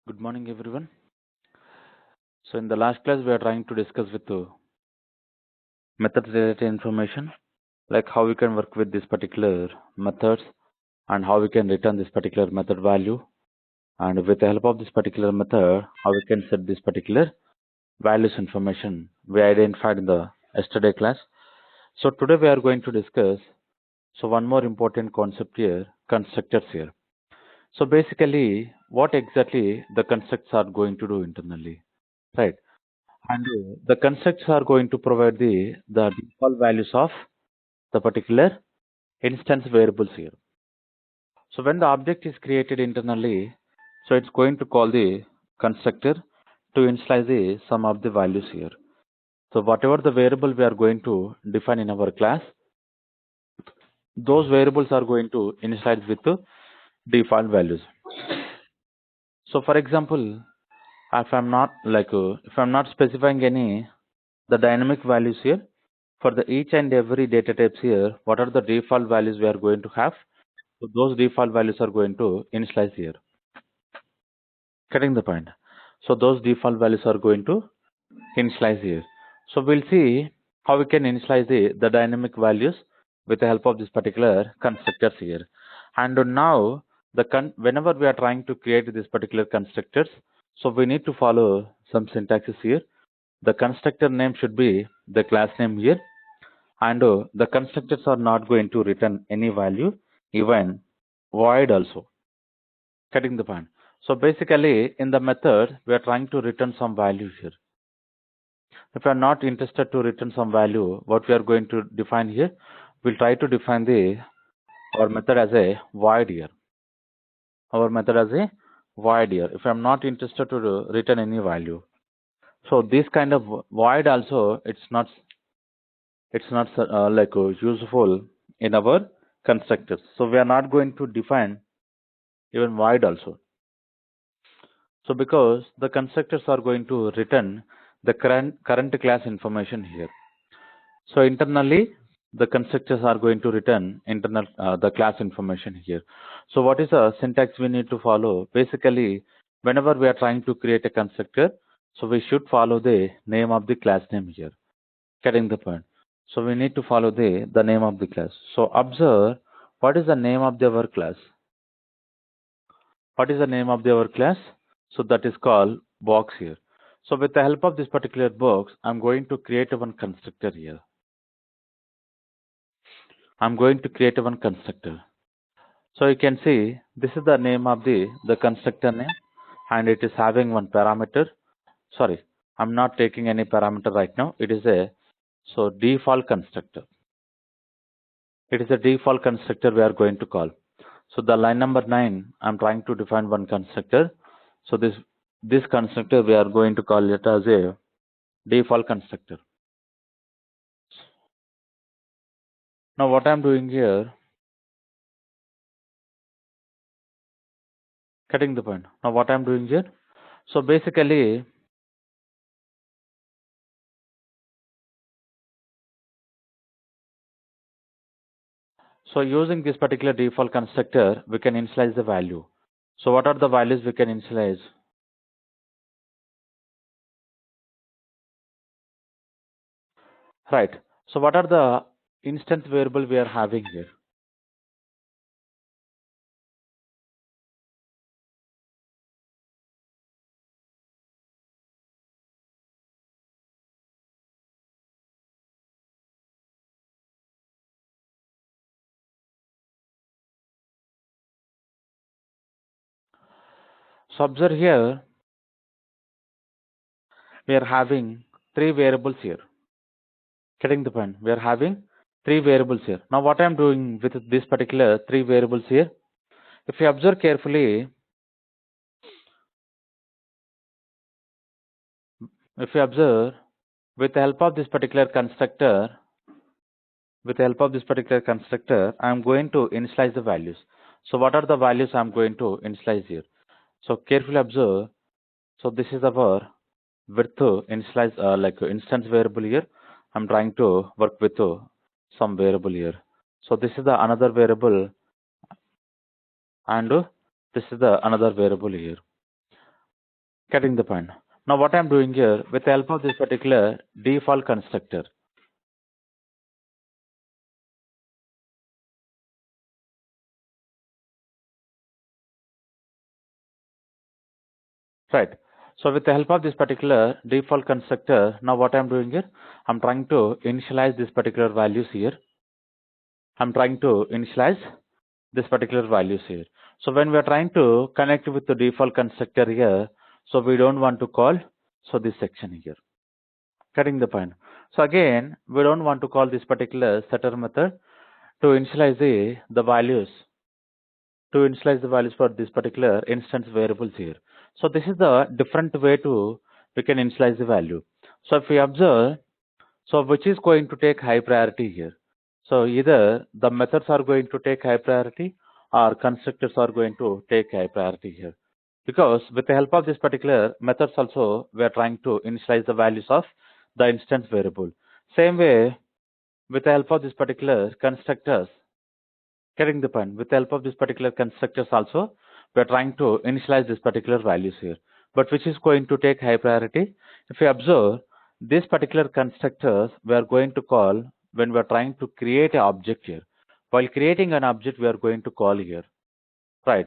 Good morning, everyone. So, in the last class, we are trying to discuss with methods related information, like how we can work with this particular methods and how we can return this particular method value. And with the help of this particular method, how we can set this particular values information we identified in the yesterday class. So, today we are going to discuss one more important concept here, constructors here. So, basically, what exactly the constructs are going to do internally, right? And the constructs are going to provide the default values of the particular instance variables here. So when the object is created internally, so it's going to call the constructor to initialize the some of the values here. So whatever the variable we are going to define in our class, those variables are going to initialize with the default values. So for example, if I'm not specifying any the dynamic values here, for the each and every data types here, what are the default values we are going to have? So those default values are going to initialize here. Getting the point? So those default values are going to initialize here. So we'll see how we can initialize the dynamic values with the help of this particular constructors here. And now whenever we are trying to create this particular constructors, so we need to follow some syntaxes here. The constructor name should be the class name here, and the constructors are not going to return any value, even void also. Getting the point? So basically in the method we are trying to return some value here. If we are not interested to return some value, what we are going to define here, we'll try to define our method as a void here. Our method as a void here. If I'm not interested to return any value, so this kind of void also it's not useful in our constructors. So we are not going to define even void also. So because the constructors are going to return the current class information here. So internally the constructors are going to return the class information here. So what is the syntax we need to follow? Basically, whenever we are trying to create a constructor, so we should follow the name of the class name here. Getting the point? So we need to follow the name of the class. So observe what is the name of our class. What is the name of our class? So that is called box here. So with the help of this particular box, I'm going to create one constructor here. I'm going to create one constructor. So you can see this is the name of the constructor name, and it is having one parameter. Sorry, I'm not taking any parameter right now. It is a default constructor. It is a default constructor we are going to call. So the line number 9, I'm trying to define one constructor. So this constructor we are going to call it as a default constructor. Now what I'm doing here, getting the point. Now what I'm doing here, so basically so using this particular default constructor, we can initialize the value. So what are the values we can initialize? Right. So what are the instance variable we are having here? So observe here, we are having three variables here. Getting the point? We are having three variables here. Now what I am doing with this particular three variables here, if you observe carefully, if you observe with the help of this particular constructor, I am going to initialize the values. So what are the values I am going to initialize here? So carefully observe. So this is our width initialize instance variable here. I'm trying to work with some variable here. So this is the another variable, and this is the another variable here. Getting the point. Now what I'm doing here, with the help of this particular default constructor, right? So with the help of this particular default constructor, now what I'm doing here, I'm trying to initialize this particular values here. I'm trying to initialize this particular values here. So when we are trying to connect with the default constructor here, so we don't want to call so this section here. Getting the point. So again, we don't want to call this particular setter method to initialize the values for this particular instance variables here. So this is the different way to we can initialize the value. So if we observe, so which is going to take high priority here? So either the methods are going to take high priority or constructors are going to take high priority here. Because with the help of this particular methods also, we are trying to initialize the values of the instance variable. Same way, with the help of this particular constructors, getting the point, with the help of this particular constructors also, we are trying to initialize this particular values here. But which is going to take high priority? If you observe, this particular constructors we are going to call when we are trying to create an object here. While creating an object, we are going to call here, right?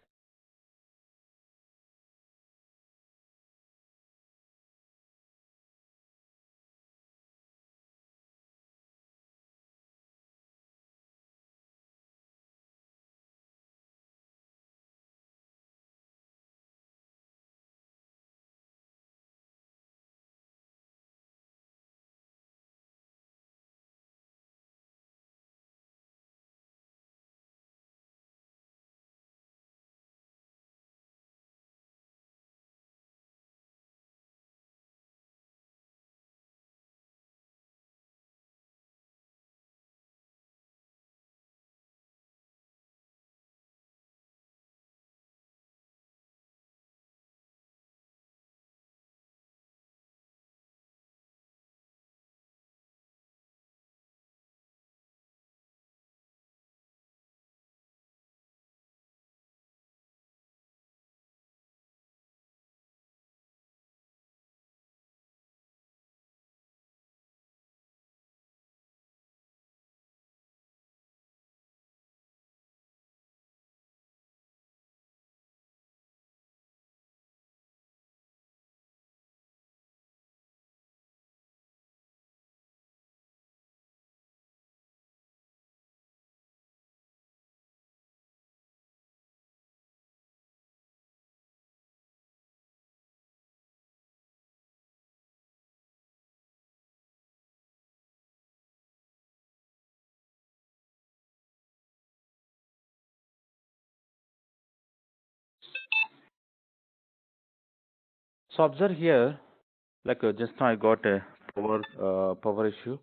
So observe here, like just now I got a power issue.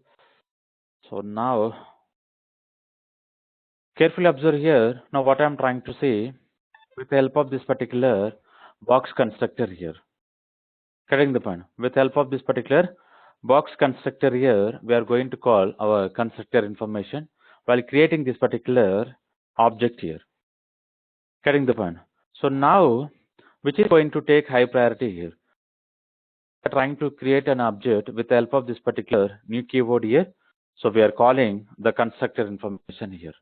So now carefully observe here. Now what I'm trying to say, with the help of this particular box constructor here. Correcting the point. With help of this particular box constructor here, we are going to call our constructor information while creating this particular object here. Correcting the point. So now, which is going to take high priority here? We are trying to create an object with the help of this particular new keyword here. So we are calling the constructor information here.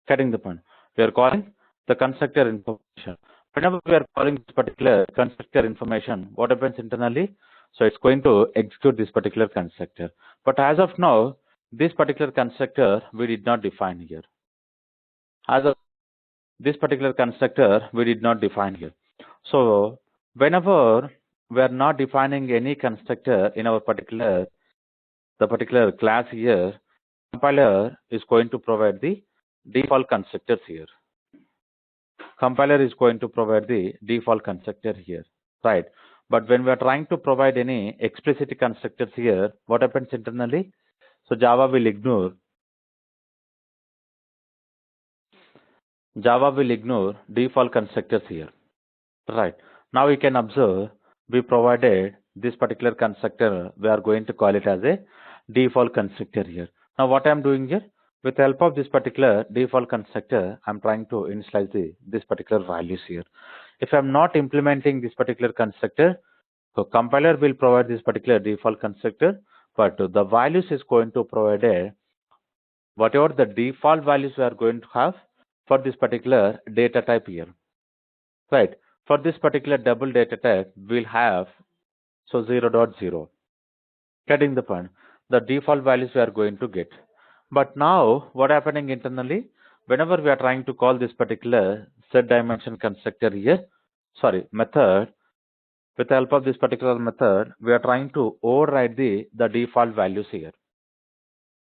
Getting the point. We are calling the constructor information. Whenever we are calling this particular constructor information, what happens internally? So it's going to execute this particular constructor. But as of now, this particular constructor we did not define here. As of this particular constructor we did not define here. So whenever we are not defining any constructor in our particular class here, compiler is going to provide the default constructors here. Compiler is going to provide the default constructor here, right? But when we are trying to provide any explicit constructors here, what happens internally? So Java will ignore default constructors here, right? Now we can observe we provided this particular constructor. We are going to call it as a default constructor here. Now what I am doing here, with the help of this particular default constructor, I'm trying to initialize this particular values here. If I'm not implementing this particular constructor, So compiler will provide this particular default constructor, but the values is going to provide a whatever the default values we are going to have for this particular data type here, right? For this particular double data type, we'll have 0.0. Getting the point. The default values we are going to get. But now, what happening internally? Whenever we are trying to call this particular set dimension constructor here, method, with the help of this particular method, we are trying to override the default values here.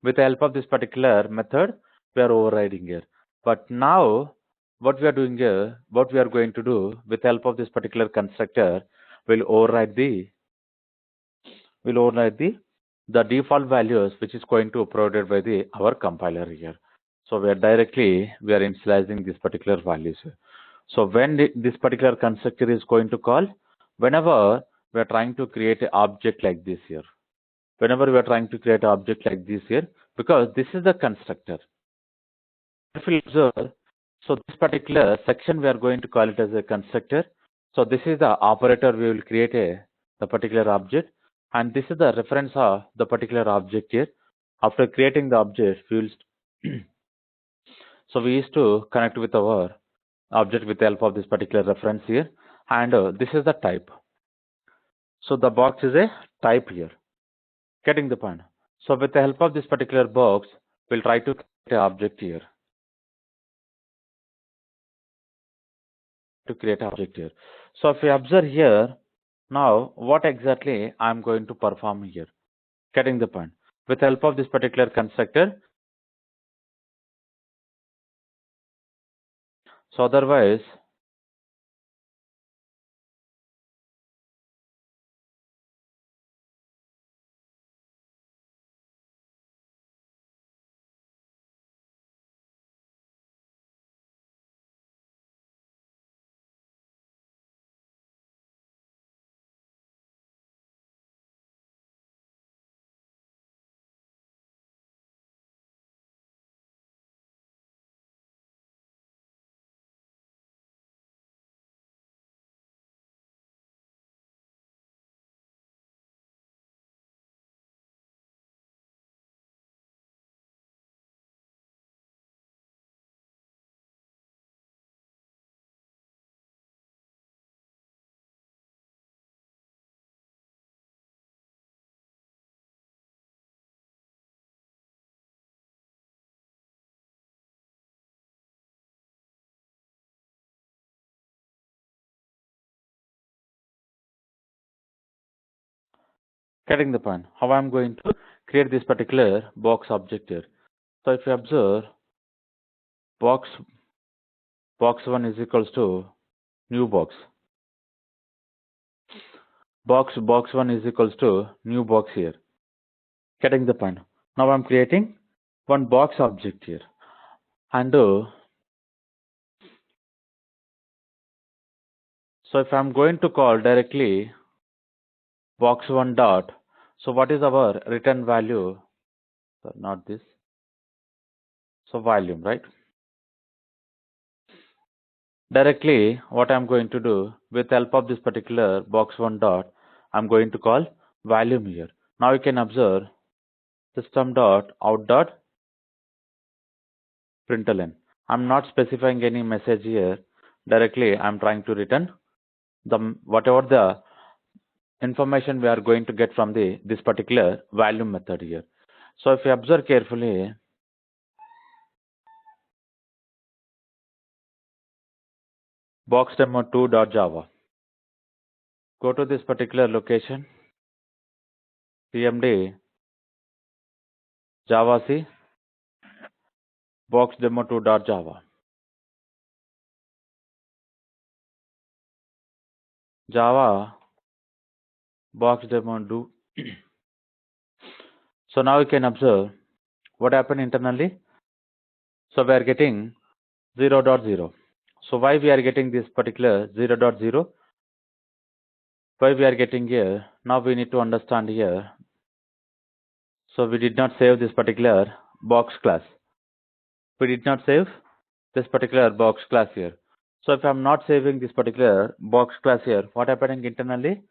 With the help of this particular method, we are overriding here. But now, what we are doing here, what we are going to do with the help of this particular constructor, will override the default values which is going to provided by our compiler here. So we are initializing this particular values here. So when this particular constructor is going to call, whenever we are trying to create an object like this here, because this is the constructor. If you observe, so this particular section we are going to call it as a constructor. So this is the operator we will create the particular object, and this is the reference of the particular object here. After creating the object, we will so we used to connect with our object with the help of this particular reference here, and this is the type. So the box is a type here. Getting the point. So with the help of this particular box, we'll try to create an object here. So if we observe here, now what exactly I'm going to perform here? Getting the point. With the help of this particular constructor. So otherwise, getting the point. How I'm going to create this particular box object here. So if you observe, box 1 is equals to new box. Box 1 is equals to new box here. Getting the point. Now I'm creating one box object here, and so if I'm going to call directly box 1 dot, so what is our return value? So not this. So volume, right? Directly, what I'm going to do with help of this particular box 1 dot, I'm going to call volume here. Now you can observe system dot out dot println. I'm not specifying any message here. Directly, I'm trying to return the whatever the information we are going to get from this particular volume method here. So if you observe carefully, boxdemo2.java. Go to this particular location, cmd javac boxdemo2.java. Java boxdemo2. So now you can observe what happened internally. So we are getting 0.0. So why we are getting this particular 0.0? Why we are getting here? Now we need to understand here. So we did not save this particular box class. We did not save this particular box class here. So if I'm not saving this particular box class here, what happening internally?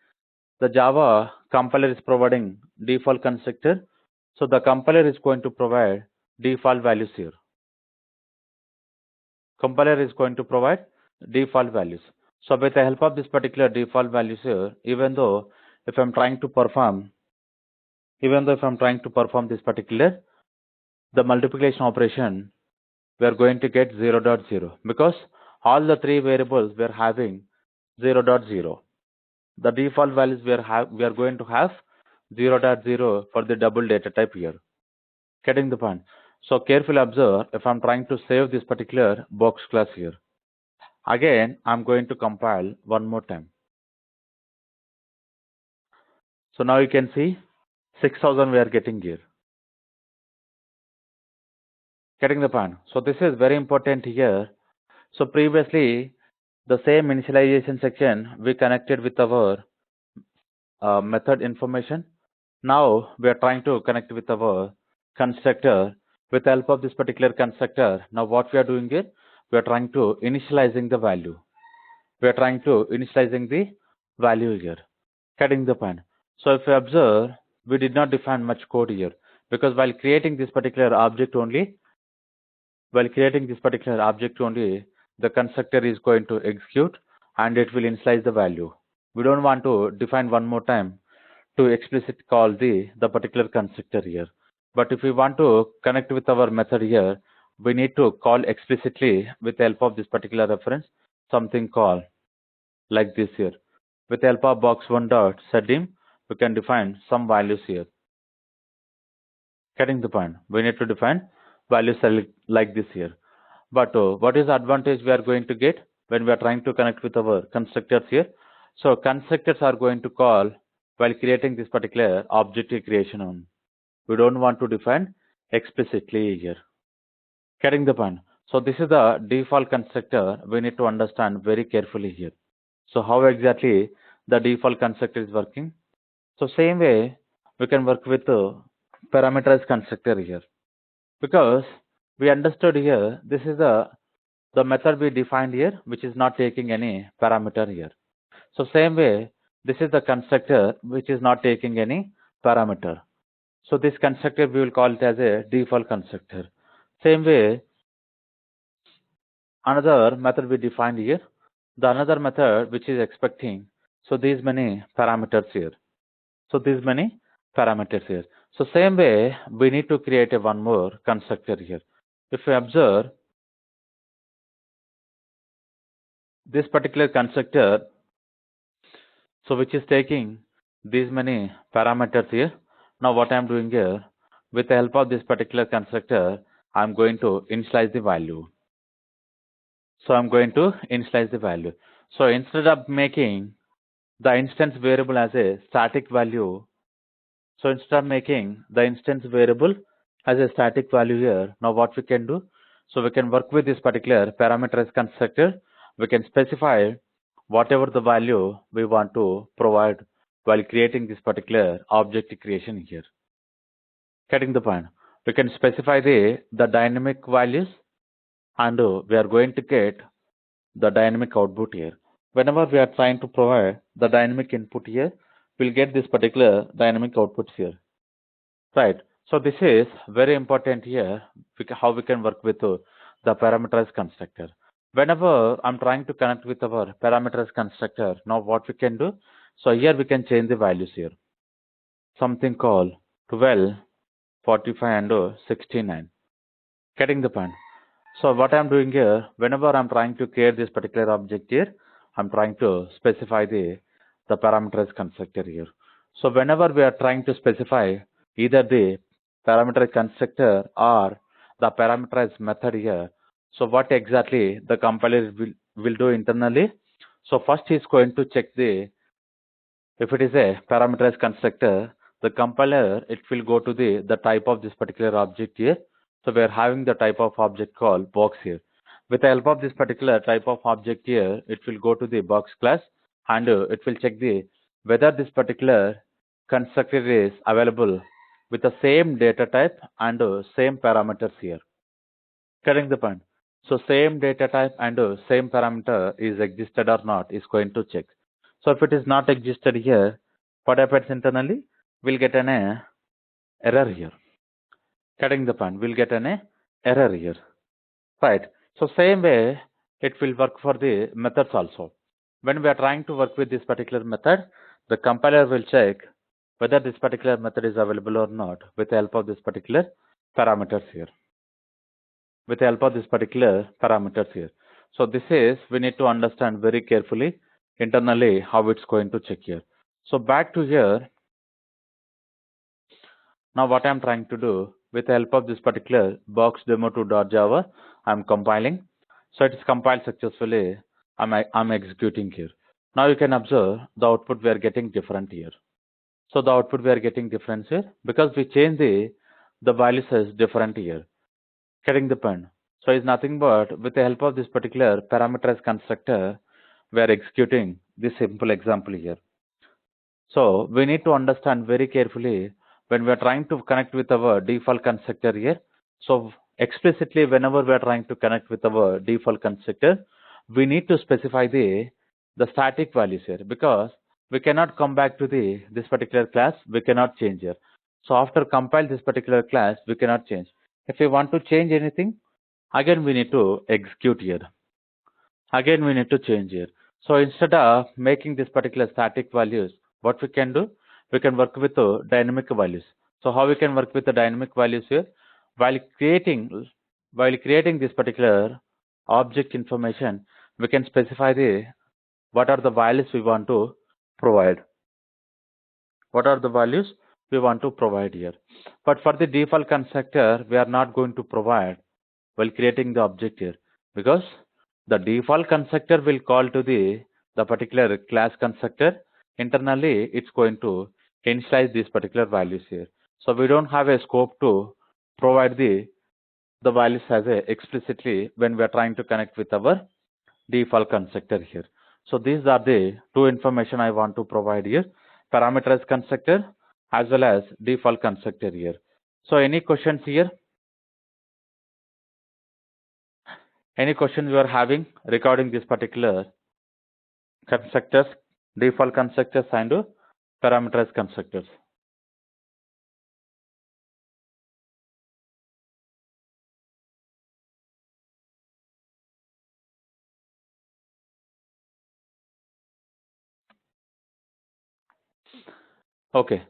the Java compiler is providing default constructor. So the compiler is going to provide default values here. Compiler is going to provide default values. So with the help of this particular default values here, even though if I'm trying to perform this particular, the multiplication operation, we are going to get 0.0 because all the three variables we are having 0.0. The default values we are going to have 0.0 for the double data type here. Getting the point? So carefully observe if I'm trying to save this particular box class here. Again, I'm going to compile one more time. So now you can see 6,000 we are getting here. Getting the point? So this is very important here. So previously, the same initialization section we connected with our method information. Now we are trying to connect with our constructor with the help of this particular constructor. Now what we are doing is we are trying to initializing the value. We are trying to initializing the value here. Getting the point? So if you observe, we did not define much code here because while creating this particular object only, the constructor is going to execute and it will initialize the value. We don't want to define one more time to explicit call the particular constructor here. But if we want to connect with our method here, we need to call explicitly with the help of this particular reference, something called like this here. With the help of box1.setDim, we can define some values here. Getting the point? We need to define values like this here. But what is the advantage we are going to get when we are trying to connect with our constructors here? So constructors are going to call while creating this particular object creation on. We don't want to define explicitly here. Getting the point? So this is the default constructor we need to understand very carefully here. So how exactly the default constructor is working? So same way we can work with the parameterized constructor here, because we understood here this is the method we defined here which is not taking any parameter here. So same way this is the constructor which is not taking any parameter. So this constructor we will call it as a default constructor. Same way another method we defined here, the another method which is expecting so these many parameters here. So these many parameters here. So same way we need to create a one more constructor here. If we observe this particular constructor, so which is taking these many parameters here. Now what I'm doing here, with the help of this particular constructor, I'm going to initialize the value. So I'm going to initialize the value. So instead of making the instance variable as a static value, so instead of making the instance variable as a static value here, now what we can do, so we can work with this particular parameterized constructor. We can specify whatever the value we want to provide while creating this particular object creation here. Getting the point? We can specify the dynamic values and we are going to get the dynamic output here. Whenever we are trying to provide the dynamic input here, we'll get this particular dynamic outputs here. Right. So this is very important here, how we can work with the parameterized constructor. Whenever I'm trying to connect with our parameterized constructor, now what we can do, so here we can change the values here. Something called 12, 45 and 69. Getting the point? So what I'm doing here, whenever I'm trying to create this particular object here, I'm trying to specify the parameterized constructor here. So whenever we are trying to specify either the parameterized constructor or the parameterized method here, so what exactly the compiler will do internally? So first is going to check the, if it is a parameterized constructor, the compiler, it will go to the type of this particular object here. So we are having the type of object called box here. With the help of this particular type of object here, it will go to the box class and it will check the whether this particular constructor is available with the same data type and same parameters here. Getting the point? So same data type and same parameter is existed or not is going to check. So if it is not existed here, what happens internally? We'll get an error here. Getting the point? We'll get an error here. Right. So same way, it will work for the methods also. When we are trying to work with this particular method, the compiler will check whether this particular method is available or not with the help of this particular parameters here. With the help of this particular parameters here. So this is, we need to understand very carefully internally how it's going to check here. So back to here. Now what I'm trying to do, with the help of this particular boxdemo2.java, I'm compiling. So it is compiled successfully. I'm executing here. Now you can observe the output we are getting different here. So the output we are getting different here because we change the values as different here. Getting the point? So it's nothing but with the help of this particular parameterized constructor, we are executing this simple example here. So we need to understand very carefully when we are trying to connect with our default constructor here. So explicitly, whenever we are trying to connect with our default constructor, we need to specify the static values here because we cannot come back to this particular class. We cannot change here. So after compile this particular class, we cannot change. If we want to change anything, again we need to execute here. Again we need to change here. So instead of making this particular static values, what we can do, we can work with dynamic values. So how we can work with the dynamic values here? While creating this particular object information, we can specify what are the values we want to provide. What are the values we want to provide here? But for the default constructor, we are not going to provide while creating the object here because the default constructor will call to the particular class constructor. Internally, it's going to initialize these particular values here. So we don't have a scope to provide the values as explicitly when we are trying to connect with our default constructor here. So these are the two information I want to provide here: parameterized constructor as well as default constructor here. So any questions here? Any questions you are having regarding this particular constructors, default constructors and parameterized constructors? Okay.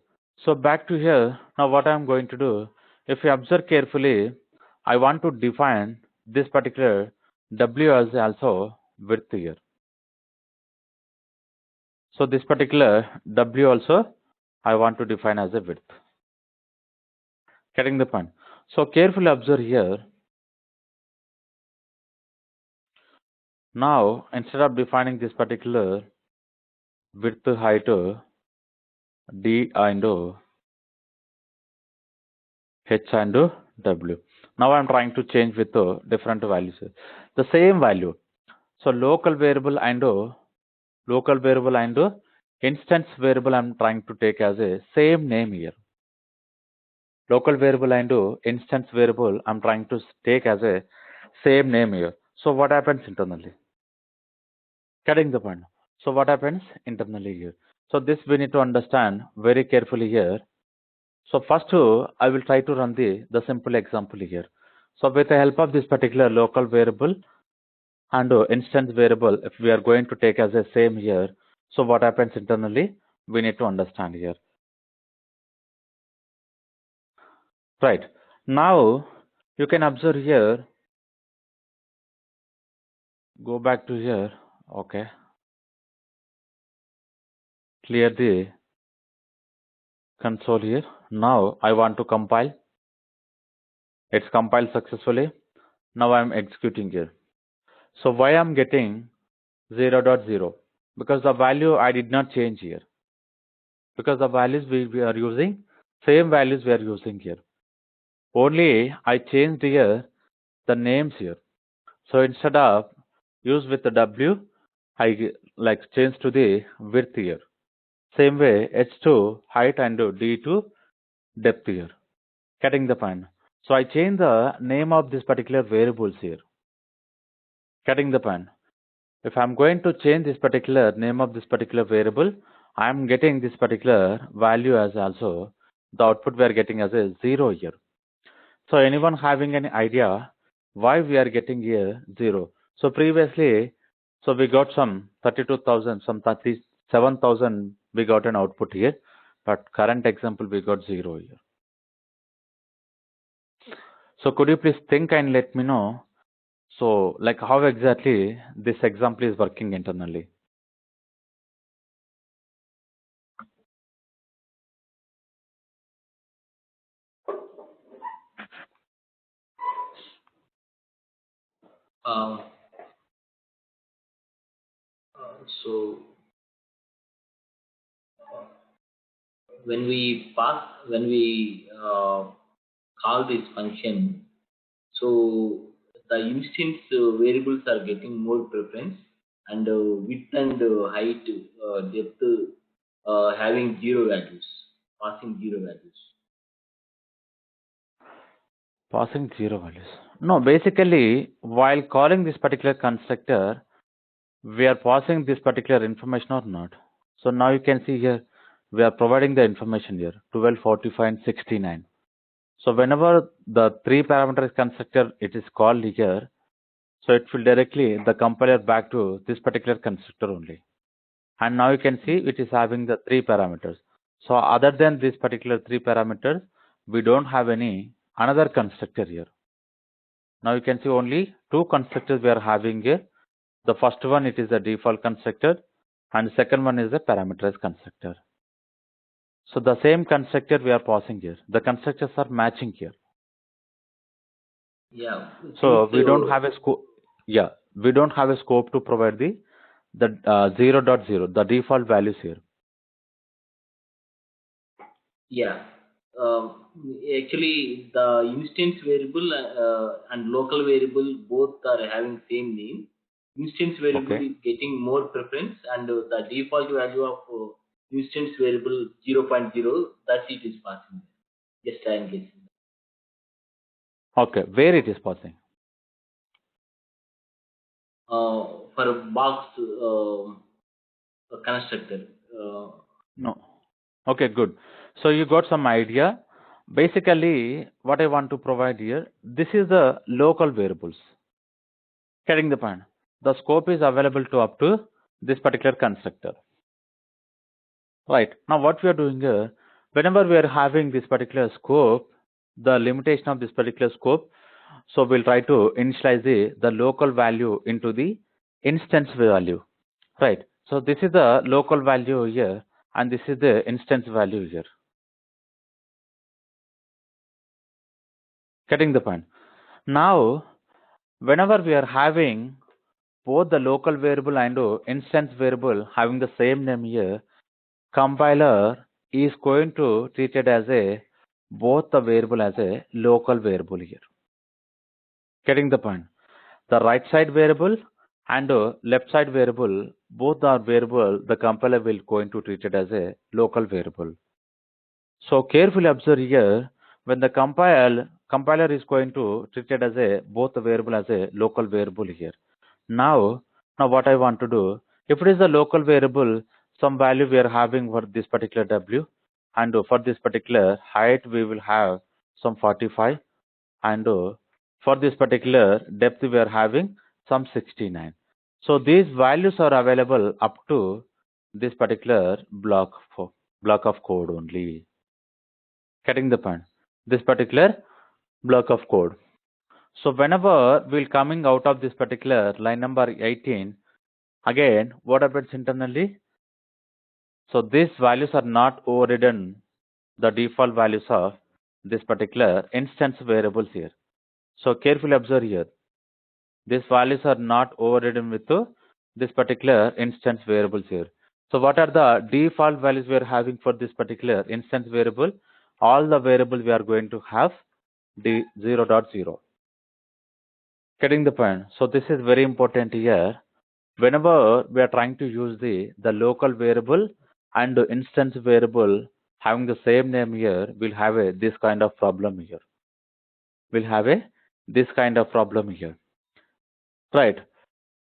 So back to here. Now what I'm going to do, if you observe carefully, I want to define this particular W as also width here. So this particular W also I want to define as a width. Getting the point? So carefully observe here. Now instead of defining this particular width height D and H and W. Now I'm trying to change with different values. The same value. So local variable and instance variable I'm trying to take as a same name here. Local variable and instance variable I'm trying to take as a same name here. So what happens internally? Getting the point. So what happens internally here? So this we need to understand very carefully here. So first I will try to run the simple example here. So with the help of this particular local variable and instance variable, if we are going to take as a same here, so what happens internally, we need to understand here. Right. Now you can observe here, go back to here. Okay. Clear the console here. Now I want to compile. It's compiled successfully. Now I'm executing here. So why I'm getting 0.0? Because the value I did not change here. Because the values we are using, same values we are using here. Only I changed here the names here. So instead of use with the W, I like change to the width here. Same way H2 height and D2 depth here. Getting the point. So I change the name of this particular variables here. Getting the point. If I'm going to change this particular name of this particular variable, I am getting this particular value as also the output we are getting as a 0 here. So anyone having any idea why we are getting here 0? So previously, so we got some 32,000, some 37,000 we got an output here, but current example we got 0 here. So could you please think and let me know, so like how exactly this example is working internally? Um, so when we call this function, so the instance variables are getting more preference, and width and height, depth having zero values, passing zero values. Passing 0 values. No, basically, while calling this particular constructor, we are passing this particular information or not. So now you can see here, we are providing the information here, 12, 45, and 69. So whenever the three parameters constructor it is called here, so it will directly the compiler back to this particular constructor only. And now you can see it is having the three parameters. So other than this particular three parameters, we don't have any another constructor here. Now you can see only two constructors we are having here. The first one it is a default constructor, and second one is a parameterized constructor. So the same constructor we are passing here. The constructors are matching here. Yeah, So since we don't have a scope. Yeah, we don't have a scope to provide the 0.0, the default values here. yeah. Actually, the instance variable and local variable both are having same name. Instance variable Okay. is getting more preference, and the default value of instance variable 0.0, that it is passing. Just I am guessing. Okay. Where it is passing? For a box constructor. No. Okay, good. So you got some idea. Basically, what I want to provide here, this is the local variables. Getting the point. The scope is available to up to this particular constructor. Right. Now what we are doing here, whenever we are having this particular scope, the limitation of this particular scope, so we'll try to initialize the local value into the instance value. Right. So this is the local value here, and this is the instance value here. Getting the point. Now, whenever we are having both the local variable and instance variable having the same name here, compiler is going to treat it as a both the variable as a local variable here. Getting the point. The right side variable and left side variable, both are variable, the compiler will going to treat it as a local variable. So carefully observe here, when the compiler is going to treat it as a both the variable as a local variable here. Now what I want to do, if it is a local variable, some value we are having for this particular w, and for this particular height we will have some 45, and for this particular depth we are having some 69. So these values are available up to this particular block of code only. Getting the point. This particular block of code. So whenever we'll coming out of this particular line number 18, again, what happens internally? So these values are not overridden the default values of this particular instance variables here. So carefully observe here. These values are not overridden with this particular instance variables here. So what are the default values we are having for this particular instance variable? All the variables we are going to have the 0.0. Getting the point. So this is very important here. Whenever we are trying to use the local variable and the instance variable having the same name here, we'll have this kind of problem here. We'll have this kind of problem here. Right.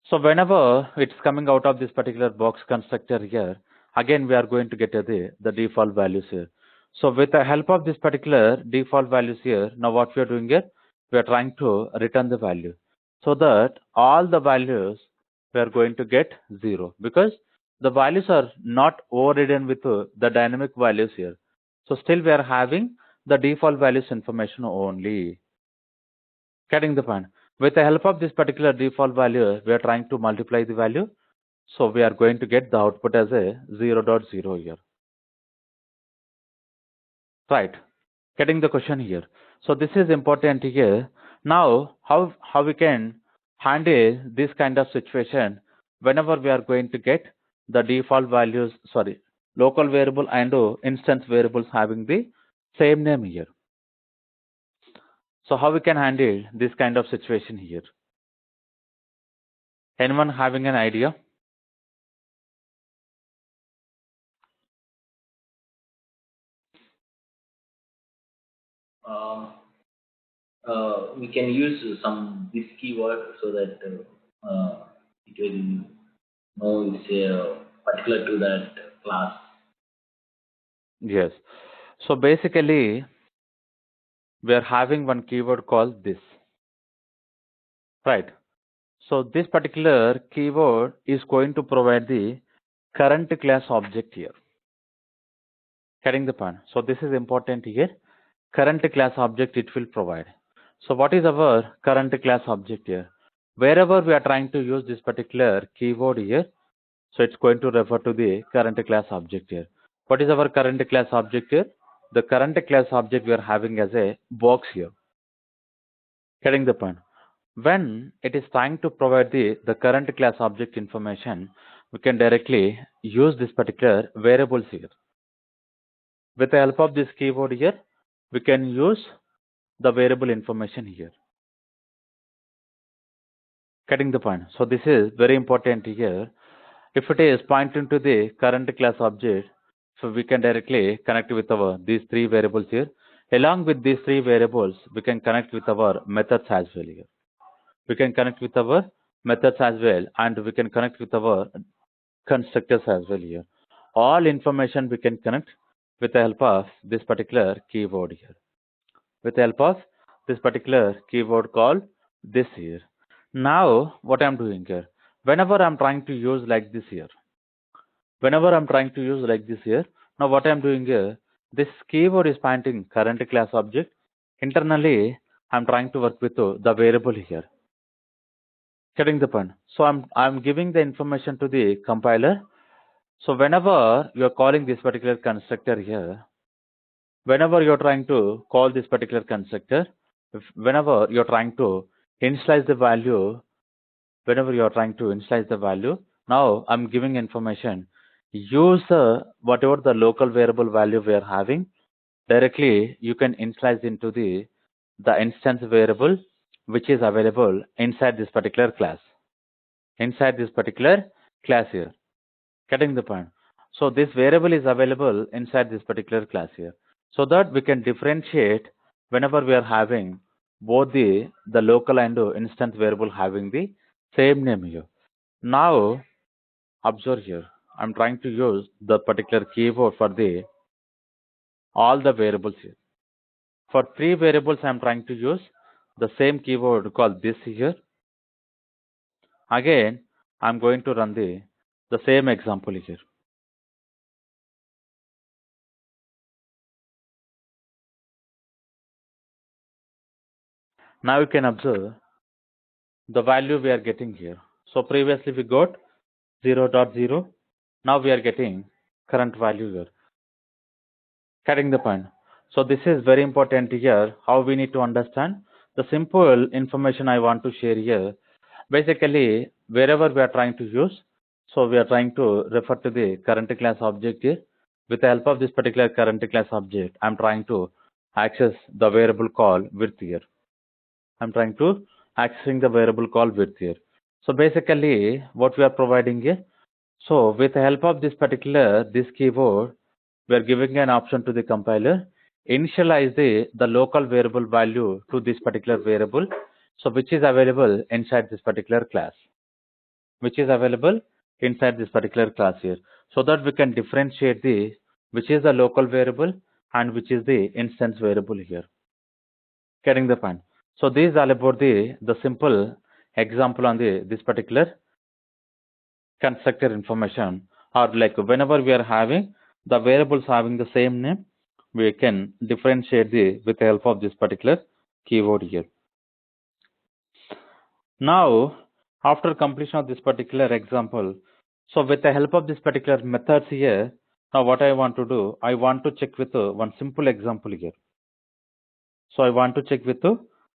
So whenever it's coming out of this particular box constructor here, again we are going to get the default values here. So with the help of this particular default values here, now what we are doing here, we are trying to return the value, so that all the values we are going to get 0, because the values are not overridden with the dynamic values here. So still we are having the default values information only. Getting the point? With the help of this particular default value, we are trying to multiply the value. So we are going to get the output as a 0.0 here. Right. Getting the question here. So this is important here. Now, how we can handle this kind of situation whenever we are going to get the default values, sorry, local variable and instance variables having the same name here. So how we can handle this kind of situation here? Anyone having an idea? We can use some this keyword so that it will know it's particular to that class. Yes. So basically, we are having one keyword called this. Right. So this particular keyword is going to provide the current class object here. Getting the point? So this is important here. Current class object it will provide. So what is our current class object here? Wherever we are trying to use this particular keyword here, so it's going to refer to the current class object here. What is our current class object here? The current class object we are having as a box here. Getting the point? When it is trying to provide the current class object information, we can directly use this particular variables here. With the help of this keyword here, we can use the variable information here. Getting the point? So this is very important here. If it is pointing to the current class object, so we can directly connect with our these three variables here. Along with these three variables, we can connect with our methods as well here. We can connect with our methods as well, and we can connect with our constructors as well here. All information we can connect with the help of this particular keyword here. With the help of this particular keyword called this here. Now what I'm doing here, whenever I'm trying to use like this here, now what I'm doing here, this keyword is pointing current class object. Internally, I'm trying to work with the variable here. Getting the point? So I'm giving the information to the compiler. So whenever you're calling this particular constructor here, whenever you're trying to call this particular constructor, whenever you're trying to initialize the value, now I'm giving information. Use whatever the local variable value we are having. Directly, you can initialize into the instance variable which is available inside this particular class. Here. Getting the point? So this variable is available inside this particular class here, so that we can differentiate whenever we are having both the local and instance variable having the same name here. Now observe here, I'm trying to use the particular keyword for the all the variables here. For 3 variables, I'm trying to use the same keyword called this here. Again, I'm going to run the same example here. Now you can observe the value we are getting here. So previously we got 0.0. Now we are getting current value here. Getting the point? So this is very important here, how we need to understand the simple information I want to share here. Basically, wherever we are trying to use, so we are trying to refer to the current class object here. With the help of this particular current class object, I'm trying to access the variable call width here. I'm trying to accessing the variable call width here. So basically, what we are providing here, so with the help of this particular this keyword, we are giving an option to the compiler, initialize the local variable value to this particular variable, so which is available inside this particular class. inside this particular class here, so that we can differentiate the which is the local variable and which is the instance variable here. Getting the point? So these are about the simple example on this particular constructor information, or like whenever we are having the variables having the same name, we can differentiate with the help of this particular keyword here. Now, after completion of this particular example, so with the help of this particular methods here, now what I want to do, I want to check with one simple example here. So I want to check with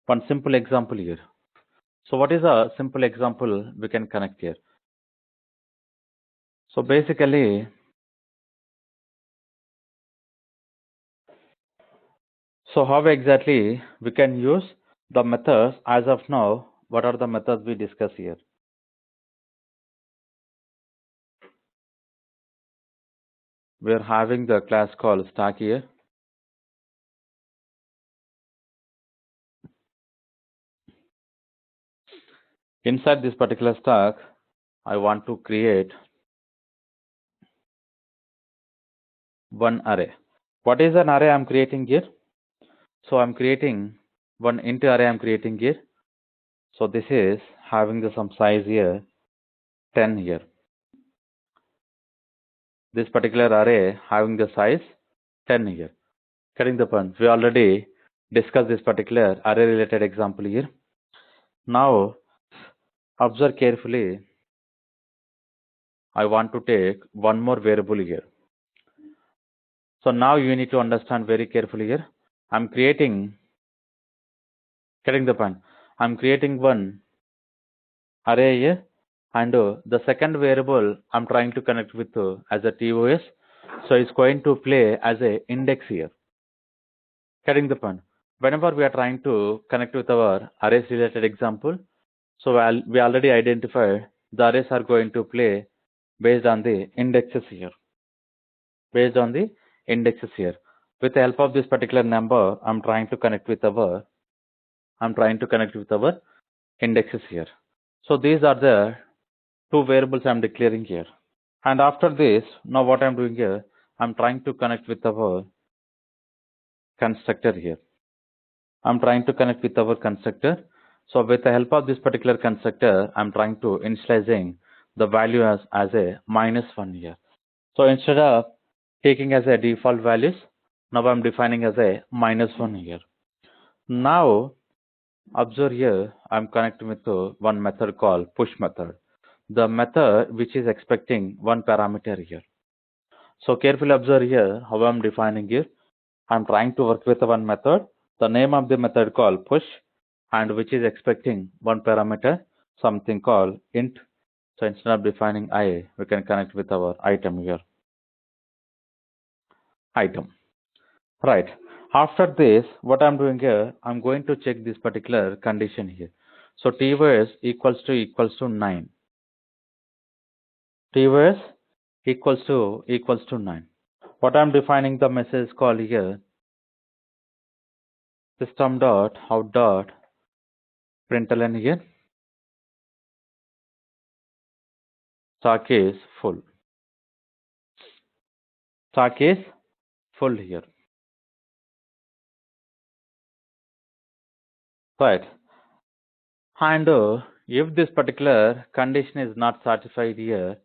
one simple example here. So what is a simple example we can connect here? So basically, so how exactly we can use the methods as of now? What are the methods we discuss here? We are having the class called stack here. Inside this particular stack, I want to create one array. What is an array I'm creating here? So I'm creating one int array I'm creating here. So this is having some size here, 10 here. This particular array having the size 10 here. Getting the point? We already discussed this particular array related example here. Now observe carefully. I want to take one more variable here. So now you need to understand very carefully here. I'm creating, getting the point? I'm creating one array here, and the second variable I'm trying to connect with as a TOS. So it's going to play as a index here. Getting the point? Whenever we are trying to connect with our arrays related example, so we already identified the arrays are going to play based on the indexes here. Based on the indexes here. With the help of this particular number, I'm trying to connect with our indexes here. So these are the two variables I'm declaring here. And after this, now what I'm doing here, I'm trying to connect with our constructor here. I'm trying to connect with our constructor. So with the help of this particular constructor, I'm trying to initializing the value as a -1 here. So instead of taking as a default values, now I'm defining as a -1 here. Now observe here, I'm connecting with one method called push method. The method which is expecting one parameter here. So carefully observe here how I'm defining it. I'm trying to work with one method. The name of the method called push, and which is expecting one parameter, something called int. So instead of defining I, we can connect with our item here. Item. Right. After this, what I'm doing here, I'm going to check this particular condition here. So TOS equals to 9. TOS equals to 9. What I'm defining the message call here, system dot out dot println here, stack is full. Stack is full here. Right. And if this particular condition is not satisfied here,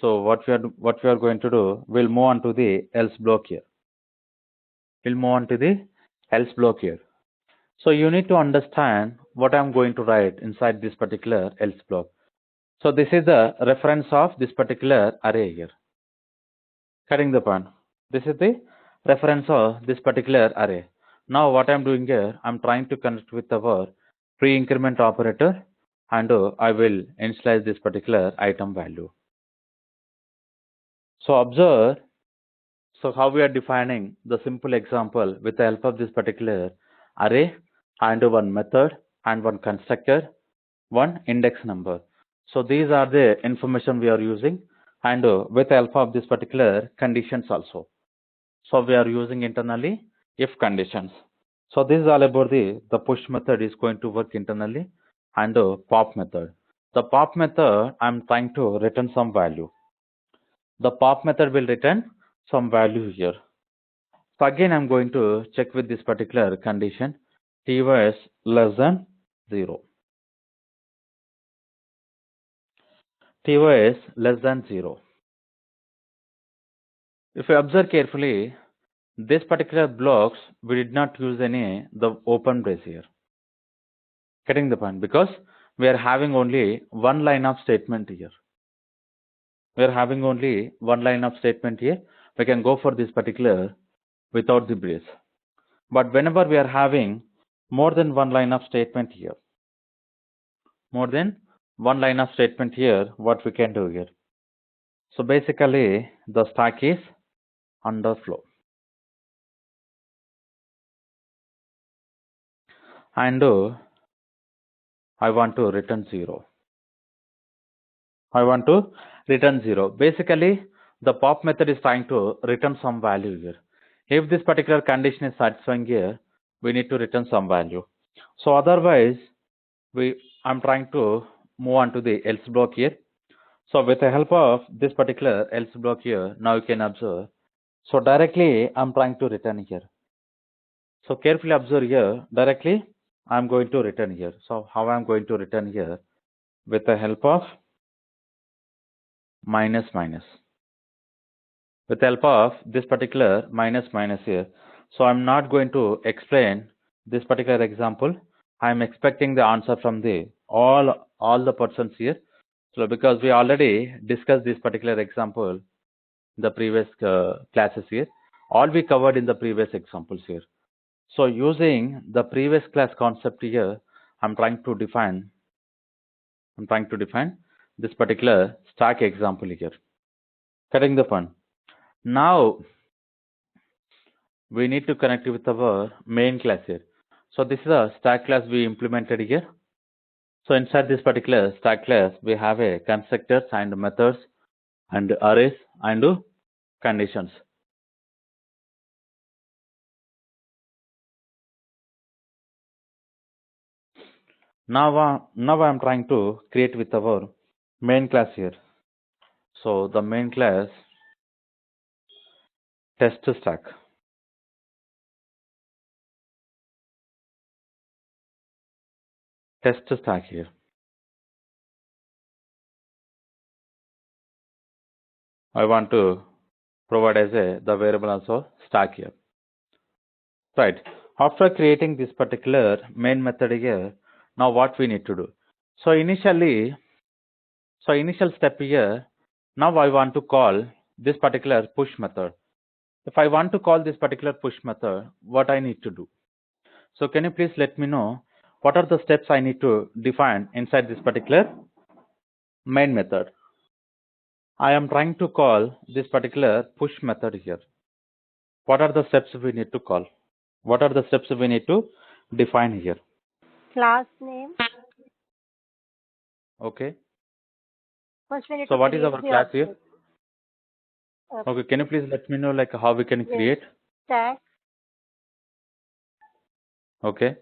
so what we are going to do, we'll move on to the else block here. We'll move on to the else block here. So you need to understand what I'm going to write inside this particular else block. So this is the reference of this particular array here. Cutting the point. This is the reference of this particular array. Now what I'm doing here, I'm trying to connect with our pre-increment operator, and I will initialize this particular item value. So observe, so how we are defining the simple example with the help of this particular array and one method and one constructor, one index number. So these are the information we are using, and with the help of this particular conditions also. So we are using internally if conditions. So this is all about the push method is going to work internally, and pop method. the pop method, I'm trying to return some value. The pop method will return some value here. So again, I'm going to check with this particular condition, t was less than 0. T was less than 0. If you observe carefully, this particular blocks, we did not use any the open brace here. Getting the point? Because we are having only one line of statement here. We are having only one line of statement here. We can go for this particular without the brace. But whenever we are having more than one line of statement here, what we can do here? So basically, the stack is underflow. And I want to return 0. Basically, the pop method is trying to return some value here. If this particular condition is satisfying here, we need to return some value. So otherwise, I'm trying to move on to the else block here. So with the help of this particular else block here, now you can observe. So directly, I'm trying to return here. So carefully observe here. Directly, I'm going to return here. So how I'm going to return here? With the help of minus minus. With the help of this particular minus minus here. So I'm not going to explain this particular example. I'm expecting the answer from the all the persons here. So because we already discussed this particular example in the previous classes here. All we covered in the previous examples here. So using the previous class concept here, I'm trying to define this particular stack example here. Getting the point? Now we need to connect it with our main class here. So this is a stack class we implemented here. So inside this particular stack class, we have a constructors and methods and arrays and conditions. Now I'm trying to create with our main class here. So the main class test stack. Test stack here. I want to provide as the variable also stack here. Right. After creating this particular main method here, now what we need to do? So initial step here, now I want to call this particular push method. If I want to call this particular push method, what I need to do? So can you please let me know what are the steps I need to define inside this particular main method? I am trying to call this particular push method here. What are the steps we need to call? What are the steps we need to define here? Class name. Okay. First we need So to what is create our the class here? object. Okay, can you please let me know like how we can create? Stack. Okay.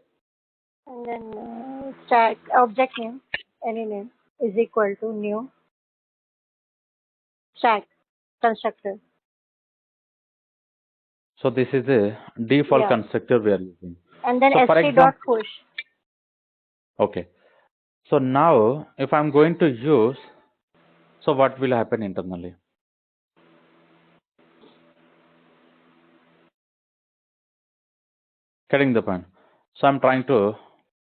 And then stack object name, any name, is equal to new stack constructor. So this is the default Yeah. constructor we are using. And then So for st dot example, push. okay. So now if I'm going to use, so what will happen internally? Getting the point. So I'm trying to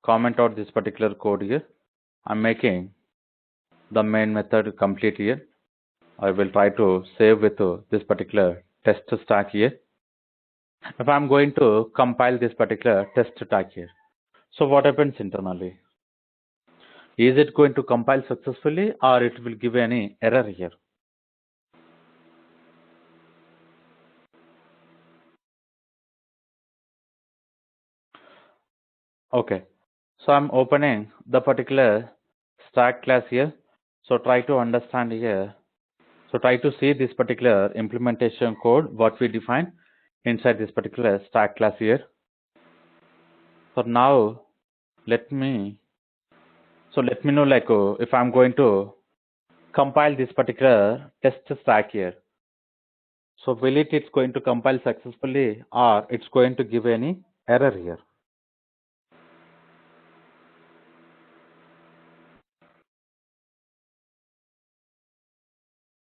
comment out this particular code here. I'm making the main method complete here. I will try to save with this particular test stack here. If I'm going to compile this particular test stack here, so what happens internally? Is it going to compile successfully or it will give any error here? Okay, so I'm opening the particular stack class here. So try to understand here. So try to see this particular implementation code, what we define inside this particular stack class here. So now let me, So let me know like if I'm going to compile this particular test stack here. So will it's going to compile successfully or it's going to give any error here?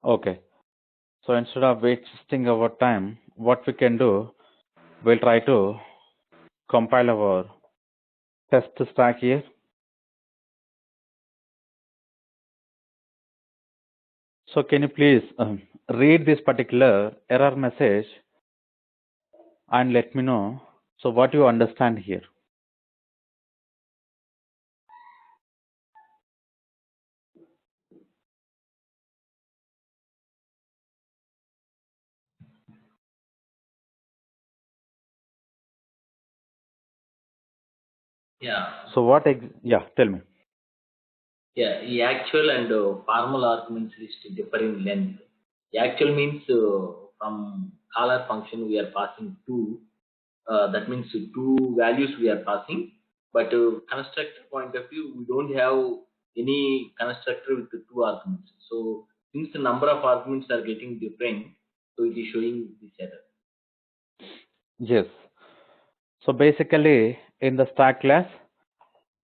Okay. So instead of wasting our time, what we can do, we'll try to compile our test stack here. So can you please read this particular error message and let me know so what you understand here. Yeah. So what yeah, tell me. Yeah, the actual and formal arguments list differ in length. The actual means from caller function we are passing two. That means two values we are passing. But constructor point of view, we don't have any constructor with the two arguments. So since the number of arguments are getting different, so it is showing this error. Yes. So basically in the stack class,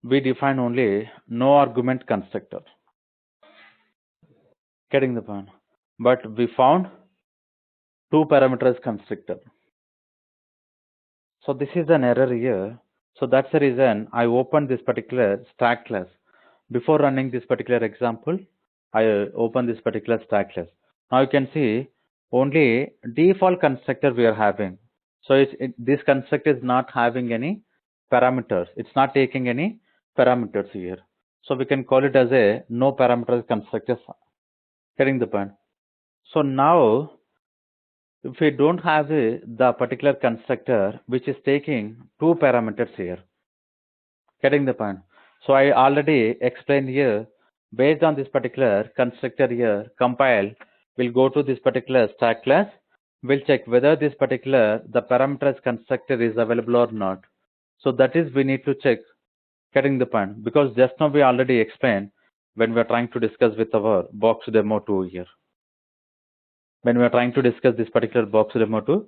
we define only no argument constructor. Getting the point. But we found two parameters constructor. So this is an error here. So that's the reason I opened this particular stack class. Before running this particular example, I opened this particular stack class. Now you can see only default constructor we are having. So this constructor is not having any parameters. It's not taking any parameters here. So we can call it as a no parameters constructor. Getting the point. So now if we don't have the particular constructor which is taking two parameters here. Getting the point. So I already explained here, based on this particular constructor here, compile, we'll go to this particular stack class, we'll check whether this particular, the parameters constructor is available or not. So that is we need to check. Getting the point. Because just now we already explained when we are trying to discuss with our box demo 2 here. When we are trying to discuss this particular box demo 2.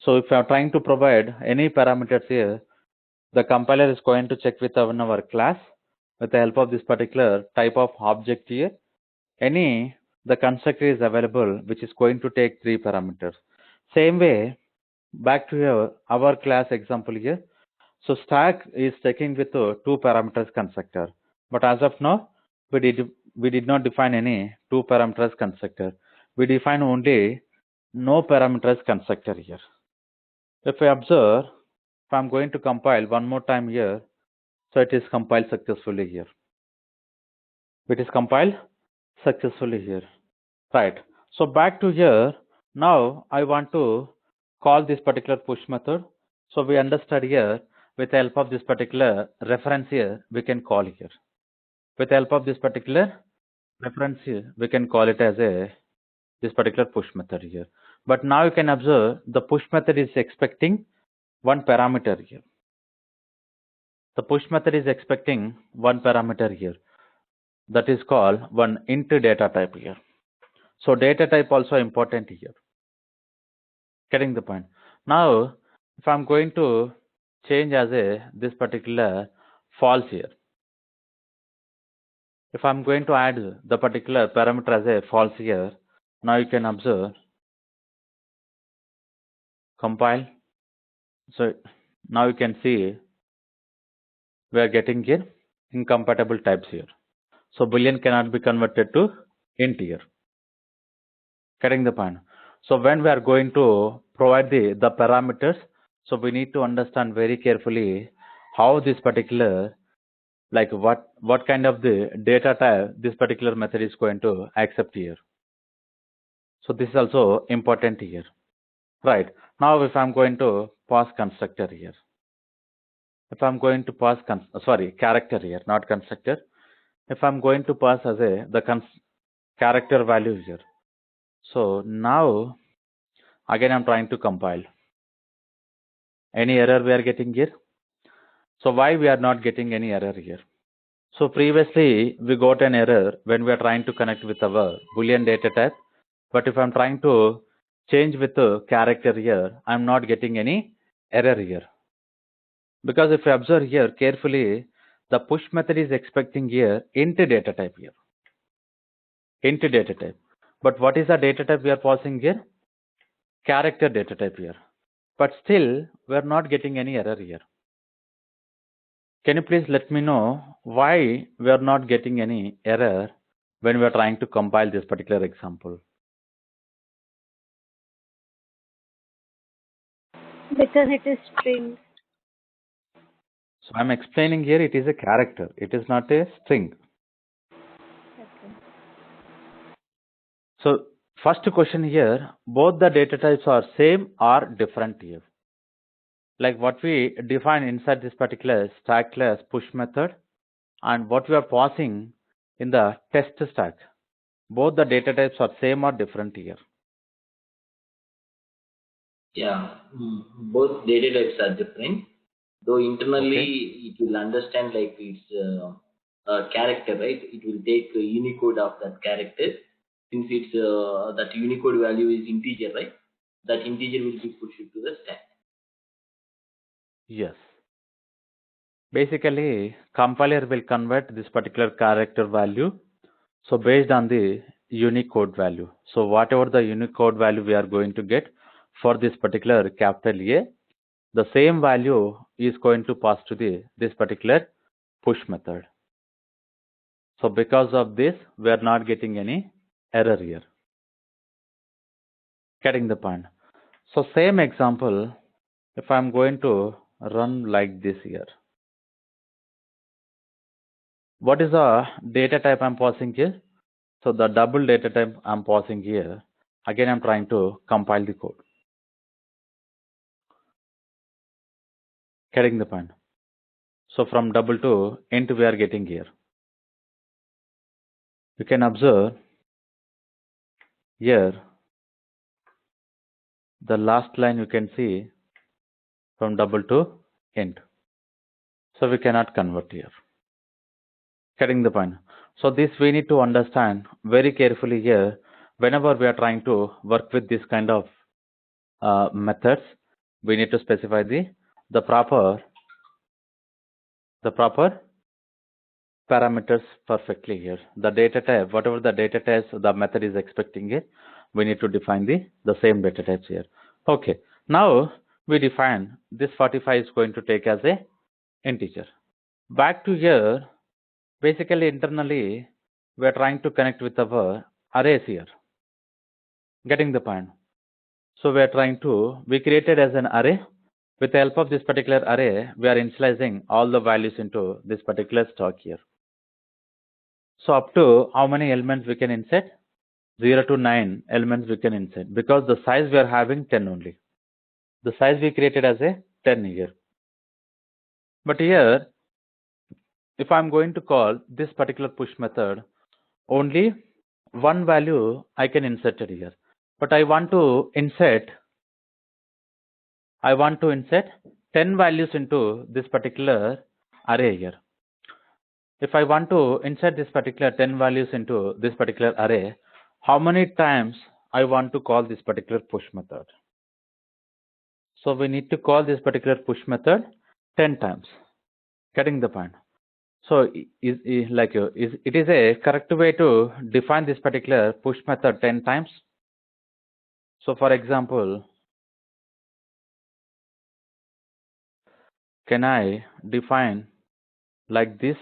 So if you are trying to provide any parameters here, the compiler is going to check with our class with the help of this particular type of object here. The constructor is available which is going to take three parameters. Same way, back to our class example here. So stack is checking with two parameters constructor. But as of now, we did not define any two parameters constructor. We define only no parameters constructor here. If I observe, if I'm going to compile one more time here, so it is compiled successfully here. It is compiled successfully here. Right. So back to here. Now I want to call this particular push method. So we understood here with the help of this particular reference here, we can call here. With the help of this particular reference here, we can call it as this particular push method here. But now you can observe the push method is expecting one parameter here. The push method is expecting one parameter here. That is called one int data type here. So data type also important here. Getting the point. Now, if I'm going to change as this particular false here. If I'm going to add the particular parameter as a false here, now you can observe, compile. So now you can see we are getting here incompatible types here. So boolean cannot be converted to int here. Getting the point. So when we are going to provide the parameters, so we need to understand very carefully how this particular, like what kind of the data type this particular method is going to accept here. So this is also important here. Right. Now if I'm going to pass constructor here. If I'm going to pass character here, not constructor. If I'm going to pass as the character value here. So now again I'm trying to compile. Any error we are getting here? So why we are not getting any error here? So previously we got an error when we are trying to connect with our Boolean data type. But if I'm trying to change with a character here, I'm not getting any error here. Because if you observe here carefully, the push method is expecting here int data type here. Int data type. But what is the data type we are passing here? Character data type here. But still, we are not getting any error here. Can you please let me know why we are not getting any error when we are trying to compile this particular example? Because it is string. So I'm explaining here it is a character. It is not a string. Okay. So first question here, both the data types are same or different here. Like what we define inside this particular stack class push method and what we are passing in the test stack. Both the data types are same or different here. Yeah, both data types are different. Though internally it will understand like it's a character, right? It will take a Unicode of that character. Since it's that Unicode value is integer, right? That integer will be pushed to the stack. Yes. Basically, compiler will convert this particular character value. So based on the Unicode value. So whatever the Unicode value we are going to get for this particular capital A, the same value is going to pass to this particular push method. So because of this, we are not getting any error here. Getting the point. So same example, if I'm going to run like this here. What is the data type I'm passing here? So the double data type I'm passing here. Again, I'm trying to compile the code. Getting the point. So from double to int we are getting here. You can observe here the last line you can see from double to int. So we cannot convert here. Getting the point. So this we need to understand very carefully here whenever we are trying to work with this kind of methods. We need to specify the proper parameters perfectly here. The data type, whatever the data types the method is expecting it, we need to define the same data types here. Okay, now we define this 45 is going to take as a integer. Back to here, basically internally we are trying to connect with our arrays here. Getting the point. So we are trying to, we created as an array. With the help of this particular array, we are initializing all the values into this particular stock here. So up to how many elements we can insert? 0 to 9 elements we can insert because the size we are having 10 only. The size we created as a 10 here. But here, if I'm going to call this particular push method, only one value I can insert it here. But I want to insert 10 values into this particular array here. If I want to insert this particular 10 values into this particular array, how many times I want to call this particular push method? So we need to call this particular push method 10 times. Getting the point. So it is a correct way to define this particular push method 10 times. So for example, can I define like this?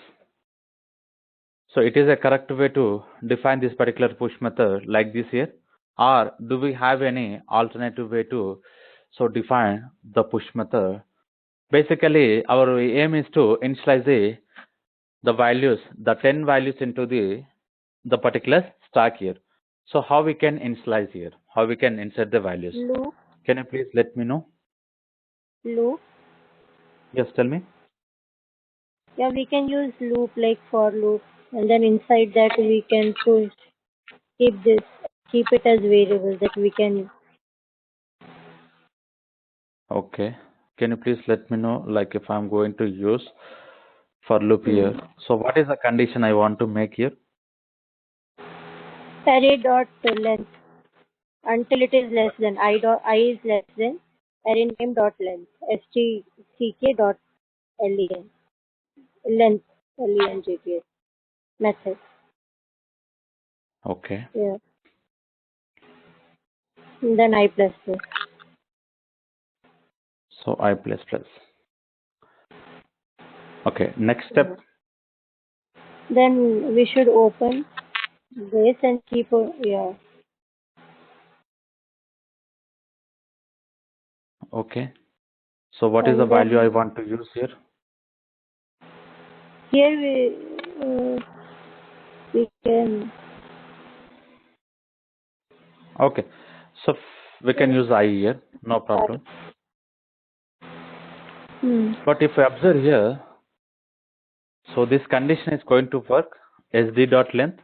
So it is a correct way to define this particular push method like this here, or do we have any alternative way to define the push method? Basically our aim is to initialize the values, the 10 values into the particular stack here. So how we can initialize here, how we can insert the values? Loop. Can you please let me know? Loop. Yes, tell me. Yeah, we can use loop like for loop, and then inside that we can keep it as variable that we can. Okay, can you please let me know, like if I'm going to use for loop here. So what is the condition I want to make here? Array dot length until it is less than I is less than array name dot length stck dot len length length method. Okay. Yeah. And then I plus plus. So I plus plus. Okay. Next step. Then we should open this and keep yeah. Okay. So what is And the value then I want to use here? here we can Okay. So we can use I here. No problem. But if I observe here, so this condition is going to work sd dot length.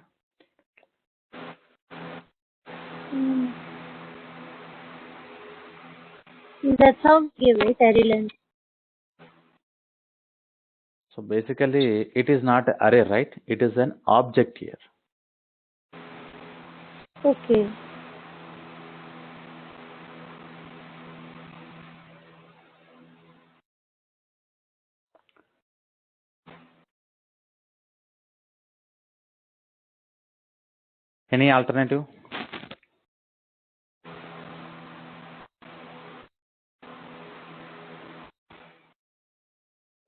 that's how we give it array length. So basically it is not an array, right? It is an object here. Okay. Any alternative?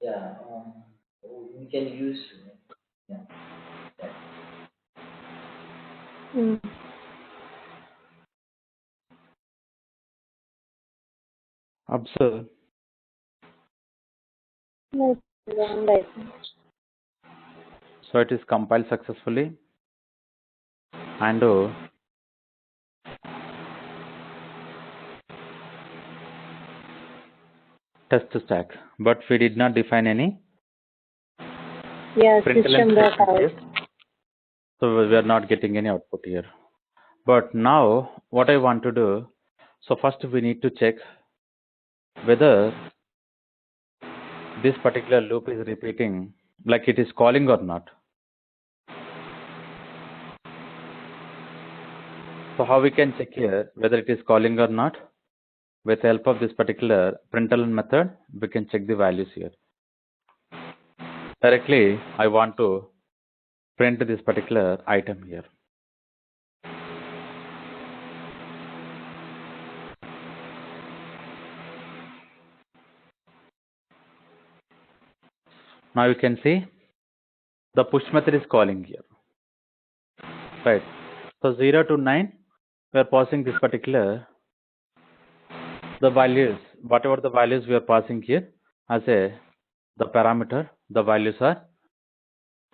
Yeah, we can use. Yeah. Observe. That's wrong, I think. So it is compiled successfully and test stack, but we did not define any Yeah, println system dot statement out. here. So we are not getting any output here. But now what I want to do, so first we need to check whether this particular loop is repeating, like it is calling or not. So how we can check here whether it is calling or not? With the help of this particular println method, we can check the values here. Directly, I want to print this particular item here. Now you can see the push method is calling here, right? So 0 to 9, we are passing this particular, the values, whatever the values we are passing here as the parameter, the values are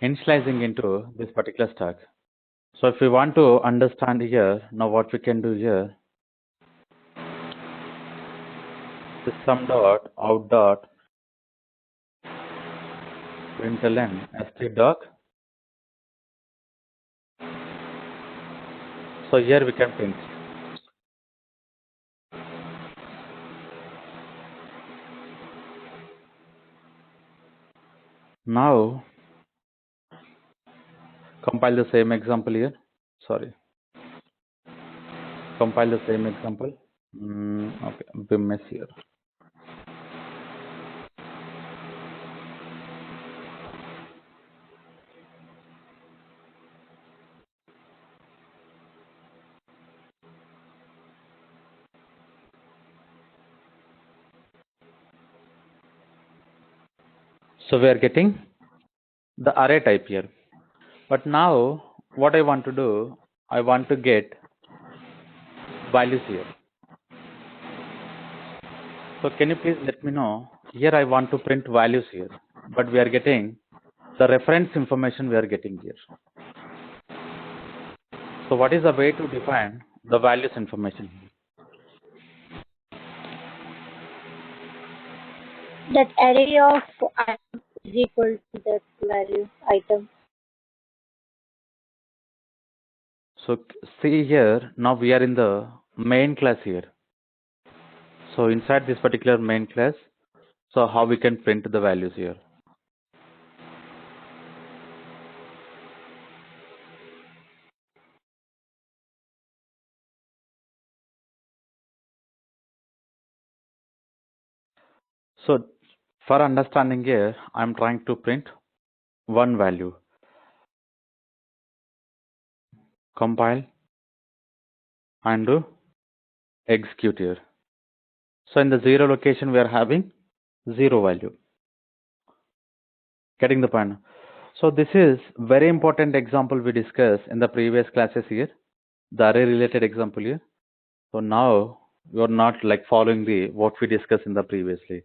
initializing into this particular stack. So if we want to understand here, now what we can do here, system dot out dot println st doc. So here we can print. Now compile the same example here. Sorry. Compile the same example. Okay, BIMS here. So we are getting the array type here. But now what I want to do, I want to get values here. So can you please let me know? Here I want to print values here, but we are getting the reference information we are getting here. So what is the way to define the values information? That array of item is equal to that value item. So see here, now we are in the main class here. So inside this particular main class, so how we can print the values here? So for understanding here, I'm trying to print one value. Compile and do execute here. So in the 0 location, we are having 0 value. Getting the point? So this is very important example we discussed in the previous classes here, the array related example here. So now you're not like following the what we discussed in the previously.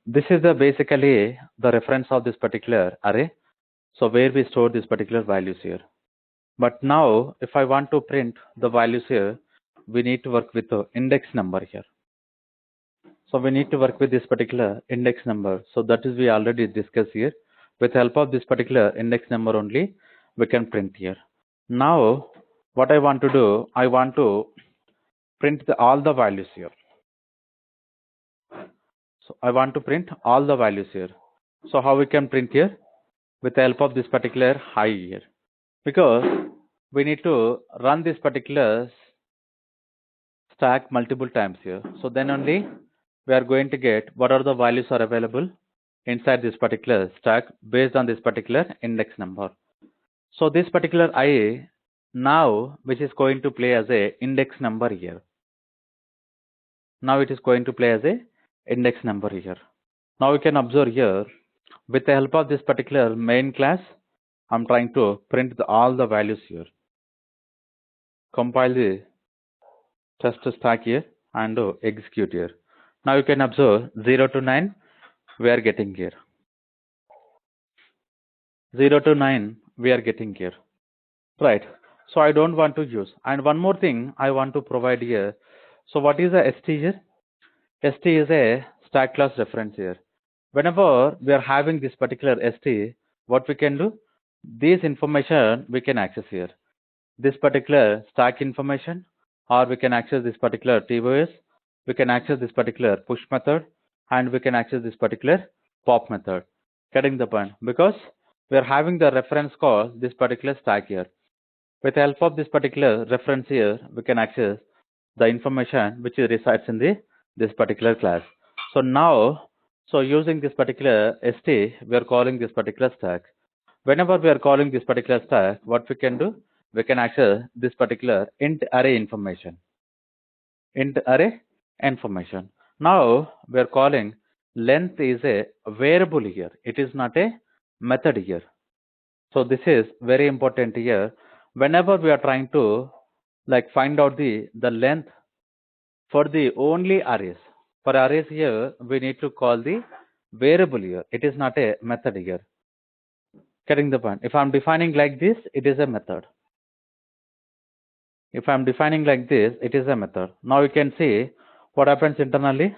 This is the basically the reference of this particular array. So where we store these particular values here. But now if I want to print the values here, we need to work with the index number here. So we need to work with this particular index number. So that is we already discussed here. With help of this particular index number only, we can print here. Now, what I want to do, I want to print all the values here. So I want to print all the values here. So how we can print here? With the help of this particular I here. Because we need to run this particular stack multiple times here. So then only we are going to get what are the values are available inside this particular stack based on this particular index number. So this particular I now, which is going to play as a index number here. Now it is going to play as a index number here. Now we can observe here, with the help of this particular main class, I'm trying to print all the values here. Compile the test stack here and execute here. Now you can observe 0 to 9 we are getting here. 0 to 9 we are getting here. Right. So I don't want to use. And one more thing I want to provide here. So what is a ST here? ST is a stack class reference here. Whenever we are having this particular ST, what we can do? This information we can access here. This particular stack information, or we can access this particular TOS, we can access this particular push method, and we can access this particular pop method. Getting the point? Because we are having the reference called this particular stack here. With the help of this particular reference here, we can access the information which resides in this particular class. So now, so using this particular ST, we are calling this particular stack. Whenever we are calling this particular stack, what we can do? We can access this particular int array information. Int array information. Now we are calling length is a variable here. It is not a method here. So this is very important here. Whenever we are trying to like find out the length for the only arrays. For arrays here, we need to call the variable here. It is not a method here. Getting the point? If I'm defining like this, it is a method. If I'm defining like this, it is a method. Now you can see what happens internally.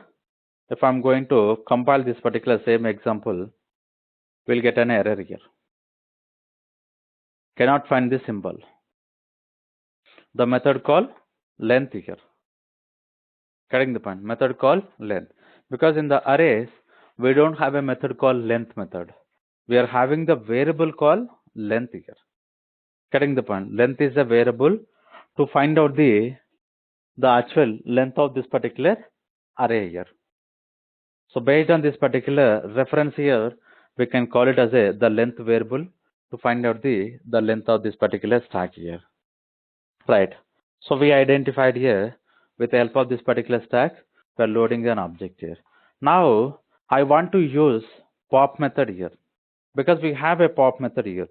If I'm going to compile this particular same example, we'll get an error here. Cannot find this symbol. The method called length here. Getting the point? Method called length. Because in the arrays, we don't have a method called length method. We are having the variable called length here. Getting the point? Length is a variable to find out the actual length of this particular array here. So based on this particular reference here, we can call it as the length variable to find out the length of this particular stack here. Right. So we identified here with the help of this particular stack, we are loading an object here. Now I want to use pop method here because we have a pop method here.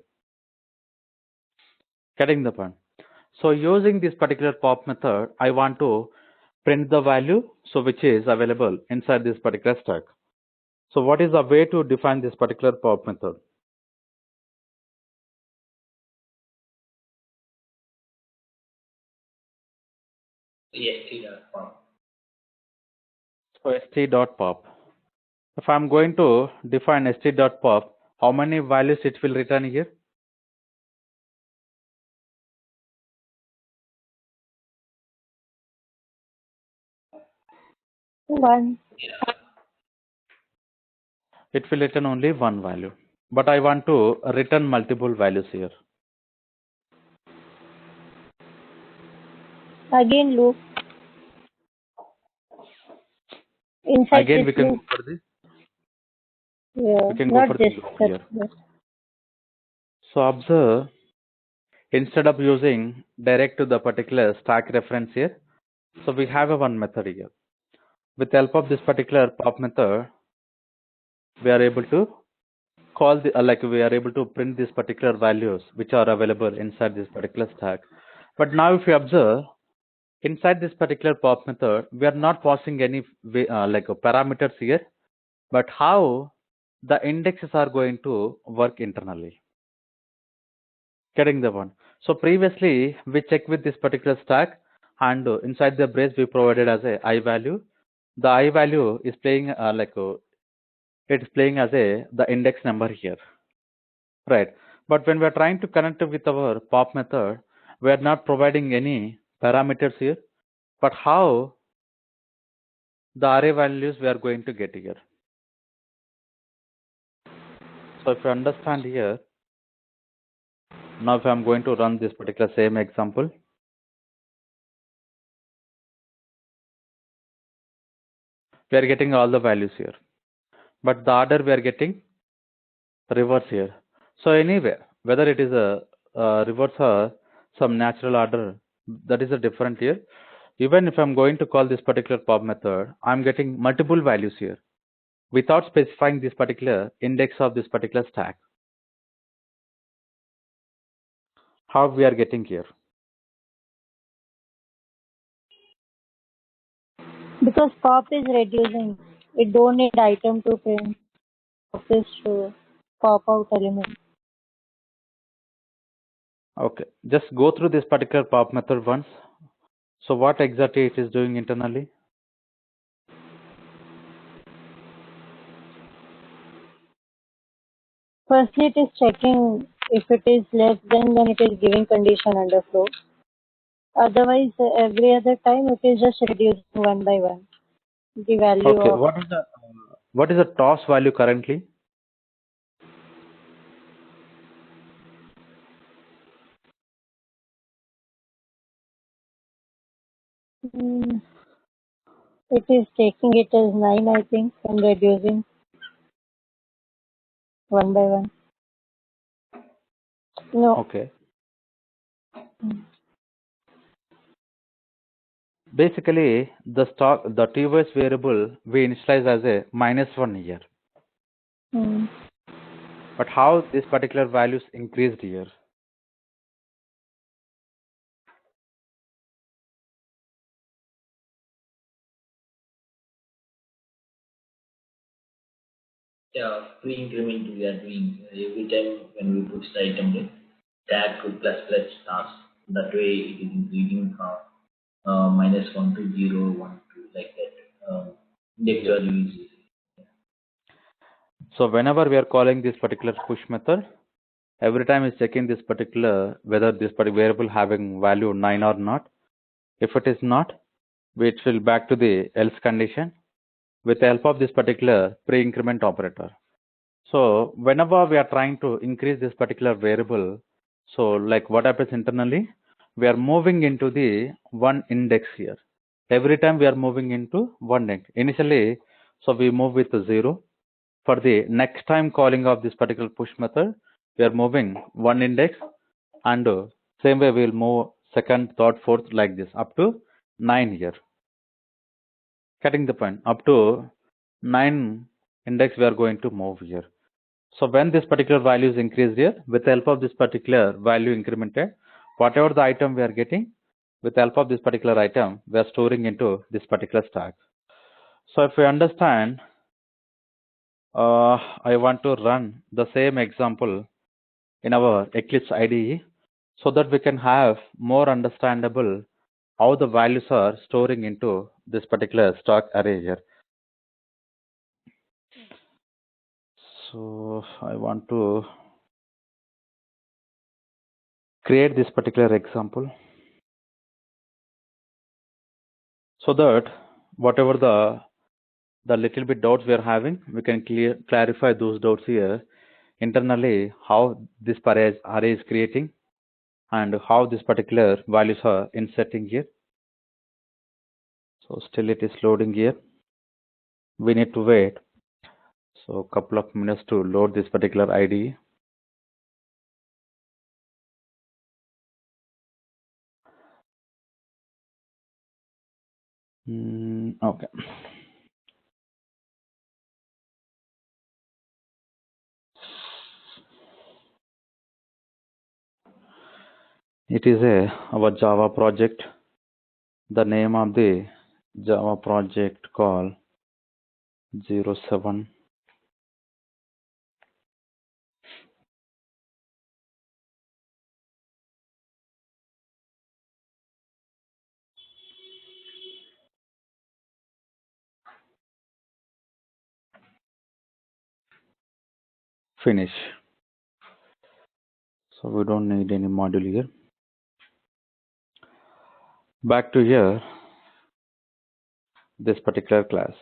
Getting the point? So using this particular pop method, I want to print the value, so which is available inside this particular stack. So what is the way to define this particular pop method? st.pop. So st.pop. If I'm going to define st.pop, how many values it will return here? One. It will return only one value. But I want to return multiple values here. Again loop. Inside Again, this we can loop. go for this. Yeah, We can go not for this. the loop That's here. this. So observe, instead of using direct to the particular stack reference here, so we have a one method here. With the help of this particular pop method, we are able to call the we are able to print these particular values which are available inside this particular stack. But now if you observe, inside this particular pop method, we are not passing any parameters here, but how the indexes are going to work internally. Getting the one. So previously we checked with this particular stack, and inside the brace we provided as a I value. The I value is playing it's playing as a the index number here, right? But when we are trying to connect it with our pop method, we are not providing any parameters here, but how the array values we are going to get here. So if you understand here, now if I'm going to run this particular same example, we are getting all the values here, but the order we are getting reverse here. So anyway, whether it is a reverse or some natural order, that is a different here. Even if I'm going to call this particular pop method, I'm getting multiple values here without specifying this particular index of this particular stack. How we are getting here? Because pop is reducing. It don't need item to print. Pop is to pop out element. Okay, just go through this particular pop method once. So what exactly it is doing internally? Firstly, it is checking if it is less than, then it is giving condition underflow. Otherwise, every other time it is just reducing one by one the value Okay, of. what is the toss value currently? Mm, it is taking it as 9, I think, and reducing one by one. No. Okay. Basically, the TOS variable we initialize as a -1 here. Mm. But how this particular values increased here? Yeah, pre-increment we are doing every time when we put the item in tag to plus plus task. That way it is increasing from -1 to 0, 1 to like that. Index value is So whenever we are calling this particular push method, every time it's checking this particular whether this particular variable having value 9 or not. If it is not, it will back to the else condition with the help of this particular pre-increment operator. So whenever we are trying to increase this particular variable, so like what happens internally, we are moving into the one index here. Every time we are moving into one index. Initially, so we move with 0. For the next time calling of this particular push method, we are moving one index, and same way we will move second, third, fourth like this up to 9 here. Getting the point? Up to 9 index we are going to move here. So when this particular value is increased here, with the help of this particular value incremented, whatever the item we are getting, with the help of this particular item, we are storing into this particular stack. So if we understand, I want to run the same example in our Eclipse IDE so that we can have more understandable how the values are storing into this particular stock array here. So I want to create this particular example so that whatever the little bit doubts we are having, we can clarify those doubts here internally, how this array is creating and how this particular values are inserting here. So still it is loading here. We need to wait. So couple of minutes to load this particular ID. Okay. It is our Java project. The name of the Java project call 07. Finish. So we don't need any module here. Back to here, this particular class.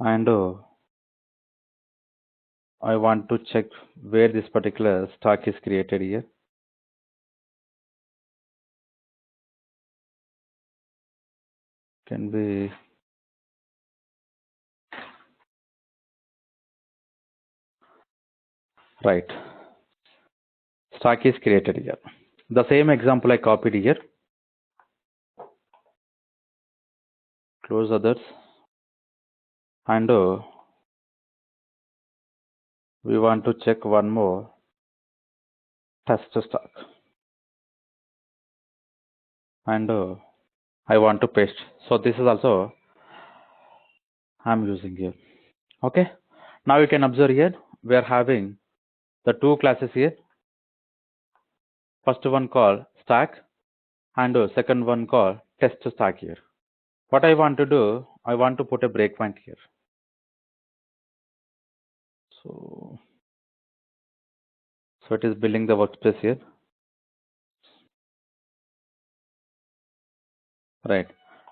And I want to check where this particular stack is created here. Can be right. Stack is created here. The same example I copied here. Close others. And we want to check one more test stack. And I want to paste. So this is also I'm using here. Okay. Now you can observe here we are having the two classes here. First one called stack and second one called test stack here. What I want to do, I want to put a breakpoint here. So it is building the workspace here. Right.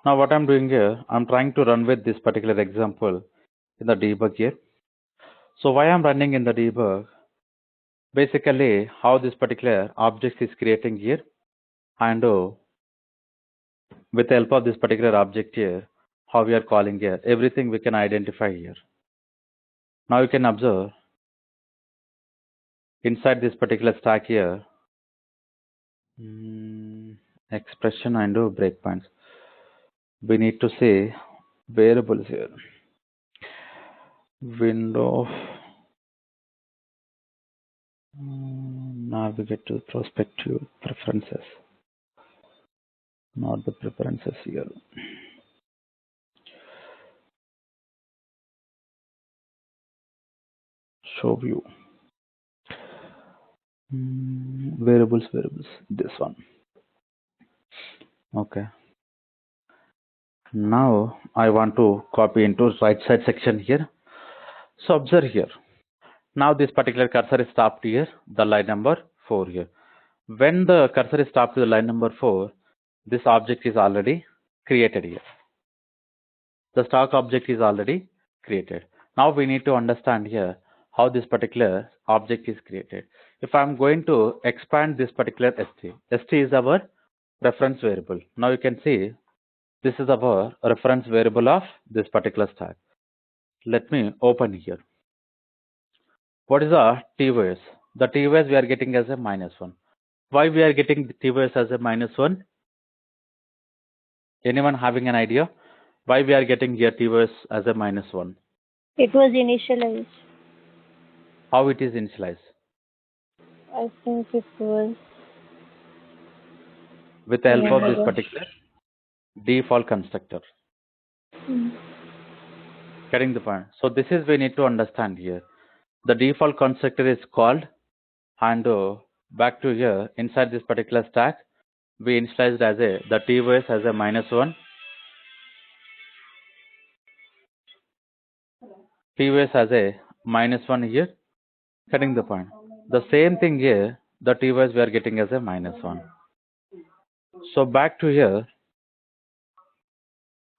Now what I'm doing here, I'm trying to run with this particular example in the debug here. So why I'm running in the debug, basically how this particular object is creating here, and with the help of this particular object here, how we are calling here, everything we can identify here. Now you can observe inside this particular stack here, expression and breakpoints. We need to say variables here. Window, navigate to prospective preferences, not the preferences here. Show view. Variables, this one. Okay. Now I want to copy into right side section here. So observe here. Now this particular cursor is stopped here, the line number 4 here. When the cursor is stopped to the line number 4, this object is already created here. The stock object is already created. Now we need to understand here how this particular object is created. If I'm going to expand this particular st is our reference variable. Now you can see this is our reference variable of this particular stack. Let me open here. What is the TOS? The TOS we are getting as a -1. Why we are getting the TOS as a -1? Anyone having an idea? Why we are getting here TOS as a -1? It was initialized. How it is initialized? I think it was with the help of this particular default constructor. Getting the point? So this is we need to understand here. The default constructor is called, and back to here inside this particular stack, we initialized as a the TOS as a -1, TOS as a -1 here. Getting the point? The same thing here, the TOS we are getting as a -1. So back to here,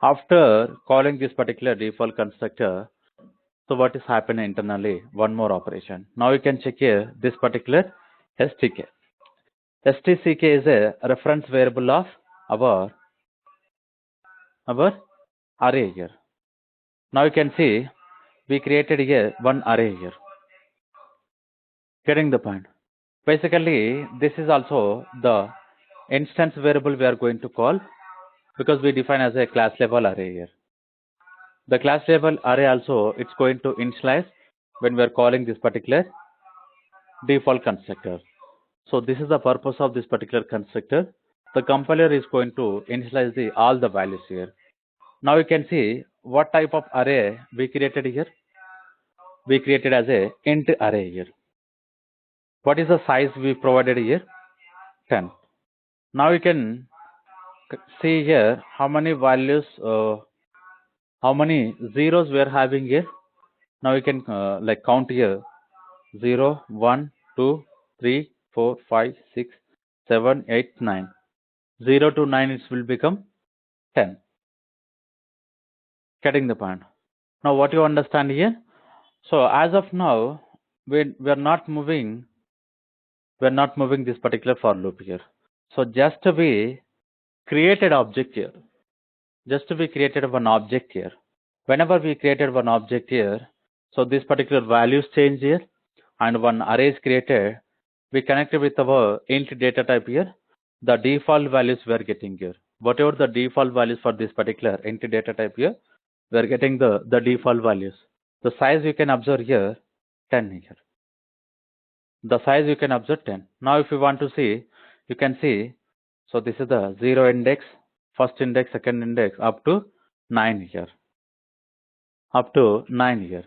after calling this particular default constructor, so what is happening internally? One more operation. Now you can check here this particular STK. STCK is a reference variable of our array here. Now you can see we created here one array here. Getting the point? Basically, this is also the instance variable we are going to call, because we define as a class level array here. The class level array also, it's going to initialize when we are calling this particular default constructor. So this is the purpose of this particular constructor. The compiler is going to initialize all the values here. Now you can see what type of array we created here. We created as a int array here. What is the size we provided here? 10. Now you can see here how many values, how many zeros we are having here. Now you can like count here 0, 1, 2, 3, 4, 5, 6, 7, 8, 9. 0 to 9 it will become 10. Getting the point? Now what you understand here? So as of now, we are not moving this particular for loop here. So just we created object here. Just we created one object here. Whenever we created one object here, so this particular values change here, and one array is created. We connected with our int data type here. The default values we are getting here. Whatever the default values for this particular int data type here, we are getting the default values. The size you can observe here, 10 here. The size you can observe 10. Now if you want to see, you can see, so this is the 0 index, first index, second index, up to 9 here. Up to 9 here.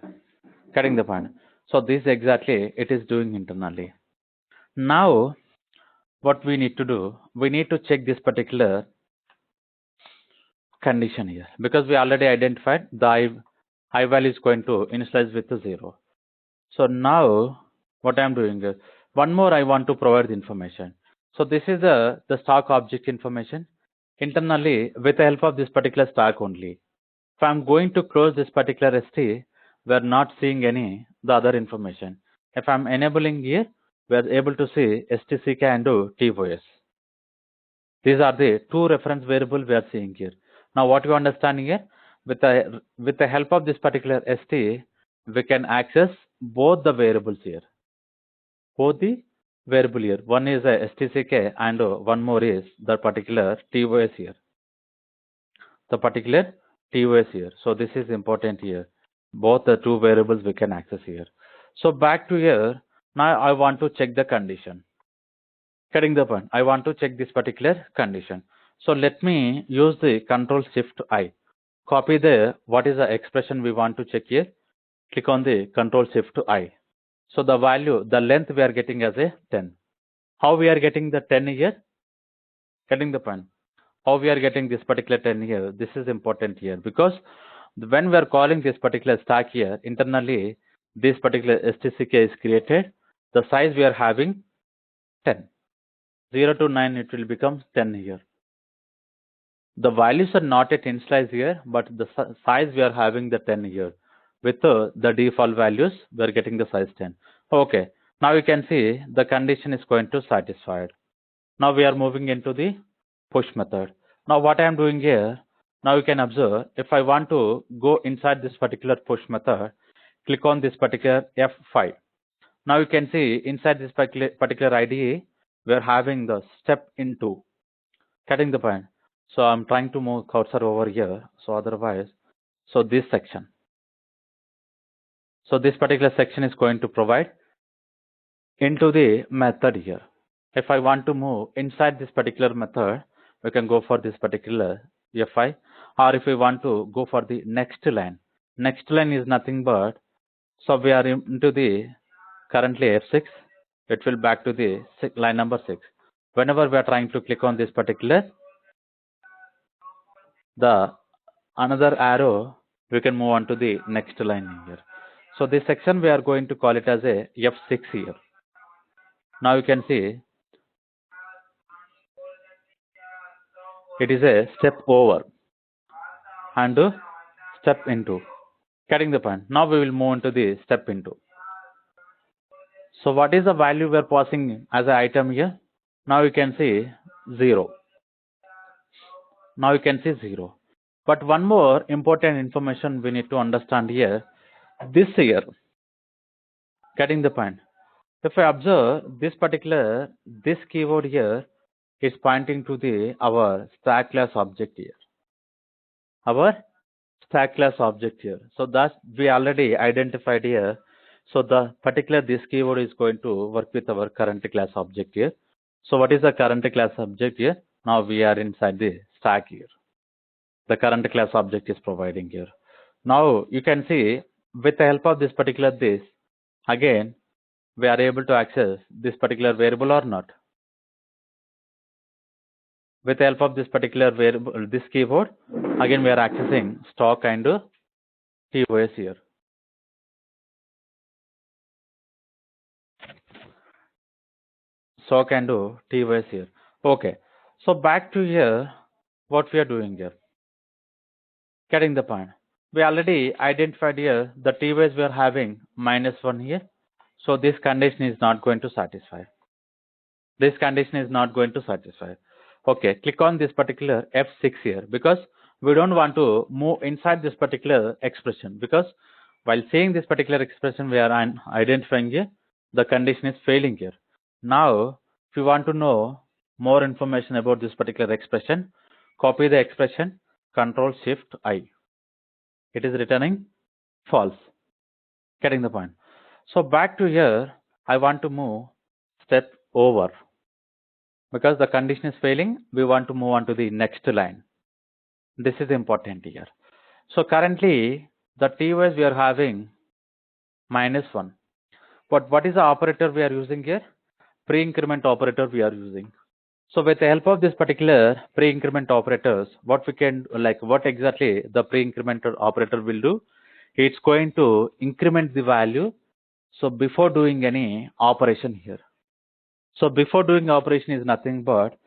Getting the point? So this exactly it is doing internally. Now what we need to do, we need to check this particular condition here, because we already identified the I value is going to initialize with the 0. So now what I am doing is, one more I want to provide the information. So this is the stock object information. Internally, with the help of this particular stack only, if I'm going to close this particular ST, we are not seeing any the other information. If I'm enabling here, we are able to see STCK and TOS. These are the two reference variables we are seeing here. Now what you understand here, with the help of this particular ST, we can access both the variables here. Both the variable here. One is a STCK and one more is the particular TOS here. The particular TOS here. So this is important here. Both the two variables we can access here. So back to here. Now I want to check the condition. Getting the point? I want to check this particular condition. So let me use the Control Shift I. Copy the what is the expression we want to check here. Click on the Control Shift I. So the value, the length we are getting as a 10. How we are getting the 10 here? Getting the point? How we are getting this particular 10 here? This is important here, because when we are calling this particular stack here, internally this particular STCK is created. The size we are having 10. 0 to 9 it will become 10 here. The values are not yet initialized here, but the size we are having the 10 here. With the default values, we are getting the size 10. Okay, now you can see the condition is going to satisfied. Now we are moving into the push method. Now what I am doing here, now you can observe, if I want to go inside this particular push method, click on this particular F5. Now you can see inside this particular IDE, we are having the step into. Getting the point? So I'm trying to move cursor over here. So otherwise, so this section. So this particular section is going to provide into the method here. If I want to move inside this particular method, we can go for this particular F5, or if we want to go for the next line. Next line is nothing but, so we are into the currently F6, it will back to the line number 6. Whenever we are trying to click on this particular, the another arrow, we can move on to the next line here. So this section we are going to call it as a F6 here. Now you can see it is a step over and step into. Getting the point? Now we will move into the step into. So what is the value we are passing as an item here? Now you can see 0. Now you can see 0. But one more important information we need to understand here. this year. Getting the point? If I observe this keyword here is pointing to our stack class object here. Our stack class object here. So that we already identified here. So the particular this keyword is going to work with our current class object here. So what is the current class object here? Now we are inside the stack here. The current class object is providing here. Now you can see with the help of this particular this, again we are able to access this particular variable or not. With the help of this particular variable, this keyword, again we are accessing stock and TOS here. Stock and TOS here. Okay. So back to here, what we are doing here. Getting the point. We already identified here the TOS we are having -1 here. So this condition is not going to satisfy. This condition is not going to satisfy. Okay, click on this particular F6 here because we don't want to move inside this particular expression, because while saying this particular expression we are identifying here the condition is failing here. Now if you want to know more information about this particular expression, copy the expression, Control Shift I. It is returning false. Getting the point? So back to here, I want to move step over. Because the condition is failing, we want to move on to the next line. This is important here. So currently the TOS we are having -1. But what is the operator we are using here? Pre-increment operator we are using. So with the help of this particular pre-increment operators, what we can, like what exactly the pre-increment operator will do? It's going to increment the value. So before doing any operation here. So before doing operation is nothing but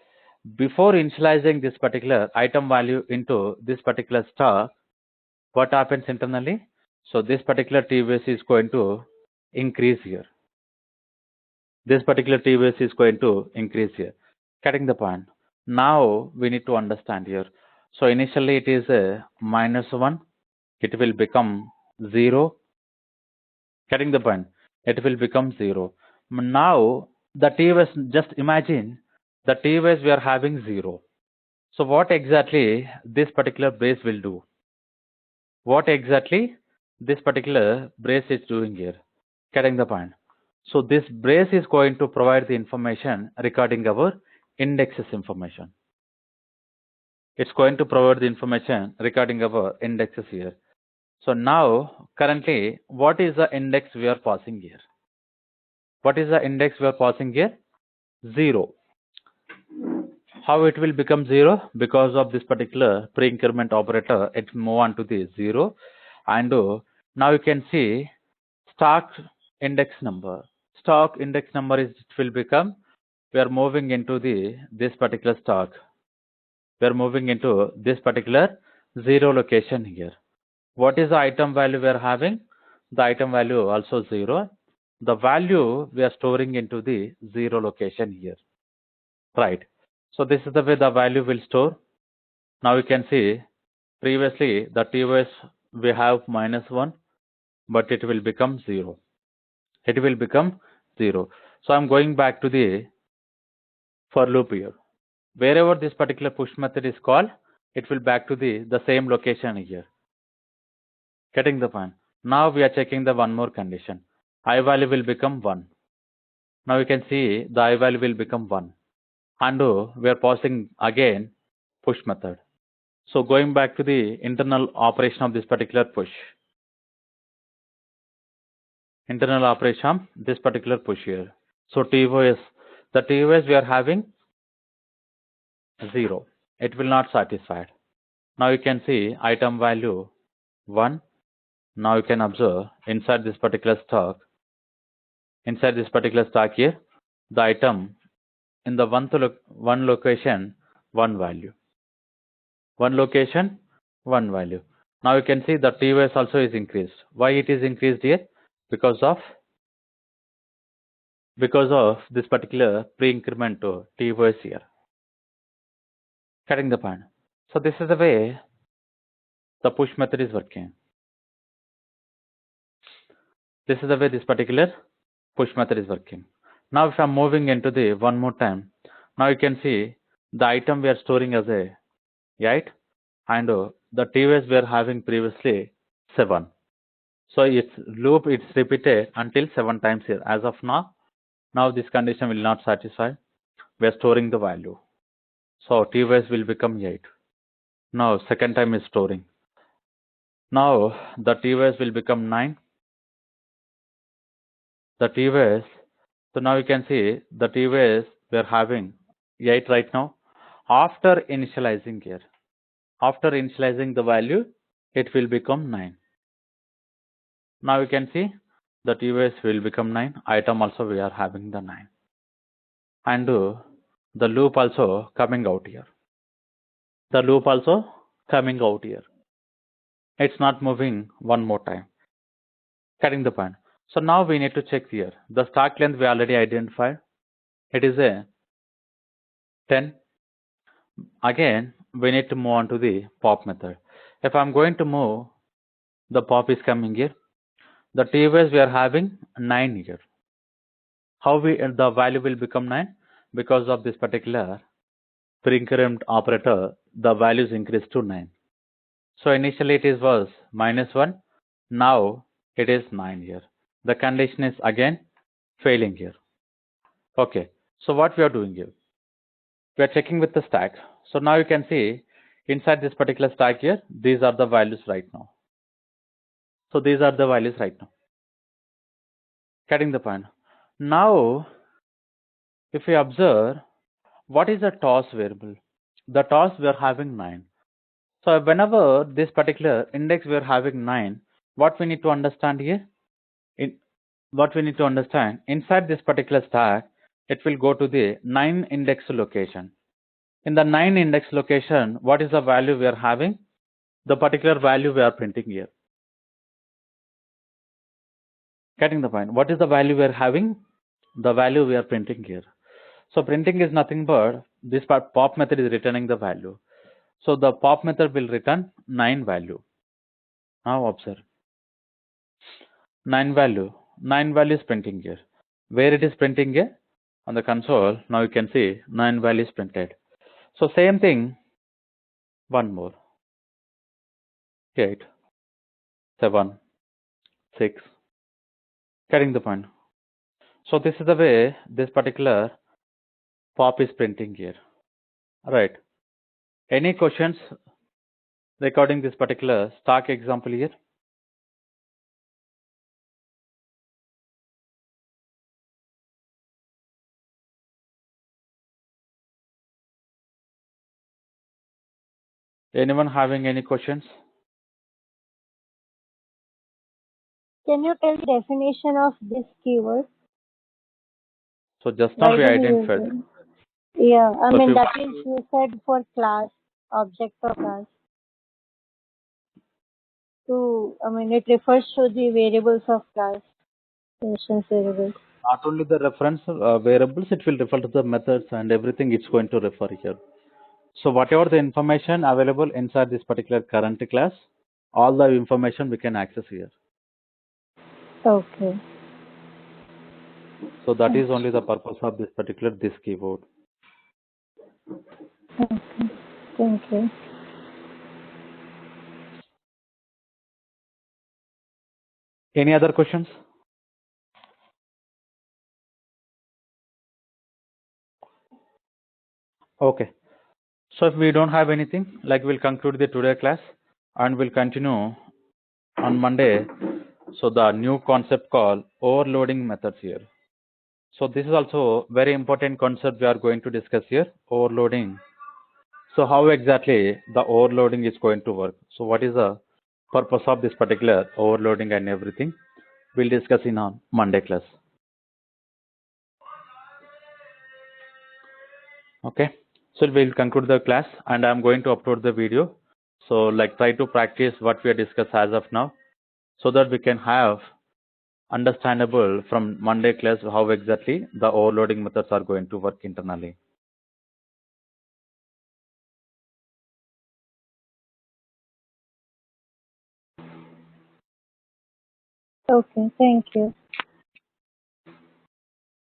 before initializing this particular item value into this particular stock, what happens internally? So this particular TOS is going to increase here. This particular TOS is going to increase here. Getting the point? Now we need to understand here. So initially it is a -1. It will become 0. Getting the point? It will become 0. Now the TOS, just imagine the TOS we are having 0. So what exactly this particular brace will do? What exactly this particular brace is doing here? Getting the point? So this brace is going to provide the information regarding our indexes information. It's going to provide the information regarding our indexes here. So now currently what is the index we are passing here? What is the index we are passing here? 0. How it will become 0? Because of this particular pre-increment operator, it move on to the 0. And now you can see stock index number. Stock index number is, it will become, we are moving into this particular stock. We are moving into this particular 0 location here. What is the item value we are having? The item value also 0. The value we are storing into the 0 location here. Right. So this is the way the value will store. Now you can see previously the TOS we have -1, but it will become 0. It will become 0. So I'm going back to the for loop here. Wherever this particular push method is called, it will back to the same location here. Getting the point? Now we are checking the one more condition. I value will become 1. Now you can see the I value will become 1. And we are passing again push method. So going back to the internal operation of this particular push. Internal operation of this particular push here. So TOS, the TOS we are having 0. It will not satisfy. Now you can see item value 1. Now you can observe inside this particular stock. Inside this particular stock here, the item in the one location, 1 value. One location, 1 value. Now you can see the TOS also is increased. Why it is increased here? Because of this particular pre-increment TOS here. Getting the point? So this is the way the push method is working. This is the way this particular push method is working. Now if I'm moving into the one more time, now you can see the item we are storing as a 8, and the TOS we are having previously 7. So its loop it's repeated until 7 times here. As of now this condition will not satisfy. We are storing the value. So TOS will become 8. Now second time is storing. Now the TOS will become 9. The TOS, so now you can see the TOS we are having 8 right now. After initializing here, after initializing the value, it will become 9. Now you can see the TOS will become 9. Item also we are having the 9. And the loop also coming out here. The loop also coming out here. It's not moving one more time. Getting the point. So now we need to check here. The stack length we already identified. It is a 10. Again, we need to move on to the pop method. If I'm going to move, the pop is coming here. The TOS we are having 9 here. How the value will become 9? Because of this particular pre-increment operator, the values increased to 9. So initially it was -1. Now it is 9 here. The condition is again failing here. Okay. So what we are doing here? We are checking with the stack. So now you can see inside this particular stack here, these are the values right now. So these are the values right now. Getting the point. Now, if we observe, what is the toss variable? The toss we are having 9. So whenever this particular index we are having 9, what we need to understand here? What we need to understand, inside this particular stack, it will go to the 9 index location. In the 9 index location, what is the value we are having? The particular value we are printing here. Getting the point. What is the value we are having? The value we are printing here. So printing is nothing but this pop method is returning the value. So the pop method will return 9 value. Now observe. 9 value. 9 value is printing here. Where it is printing here? On the console. Now you can see 9 value is printed. So same thing. One more. 8, 7, 6. Getting the point. So this is the way this particular pop is printing here. Right. Any questions regarding this particular stack example here? Anyone having any questions? Can you tell the definition of this keyword? So just now Why we do we use identified. it? Yeah, I So if mean you that is you said for class, object or class. It refers to the variables of class, instance variables. not only the reference variables, it will refer to the methods and everything it's going to refer here. So whatever the information available inside this particular current class, all the information we can access here. Okay. So that is only the purpose of this particular this keyboard. Okay. Thank you. Any other questions? Okay. So if we don't have anything, like we'll conclude the today class and we'll continue on Monday. So the new concept called overloading methods here. So this is also very important concept we are going to discuss here, overloading. So how exactly the overloading is going to work? So what is the purpose of this particular overloading and everything? We'll discuss in on Monday class. Okay. So we'll conclude the class and I'm going to upload the video. So like try to practice what we have discussed as of now so that we can have understandable from Monday class how exactly the overloading methods are going to work internally. Okay, thank you.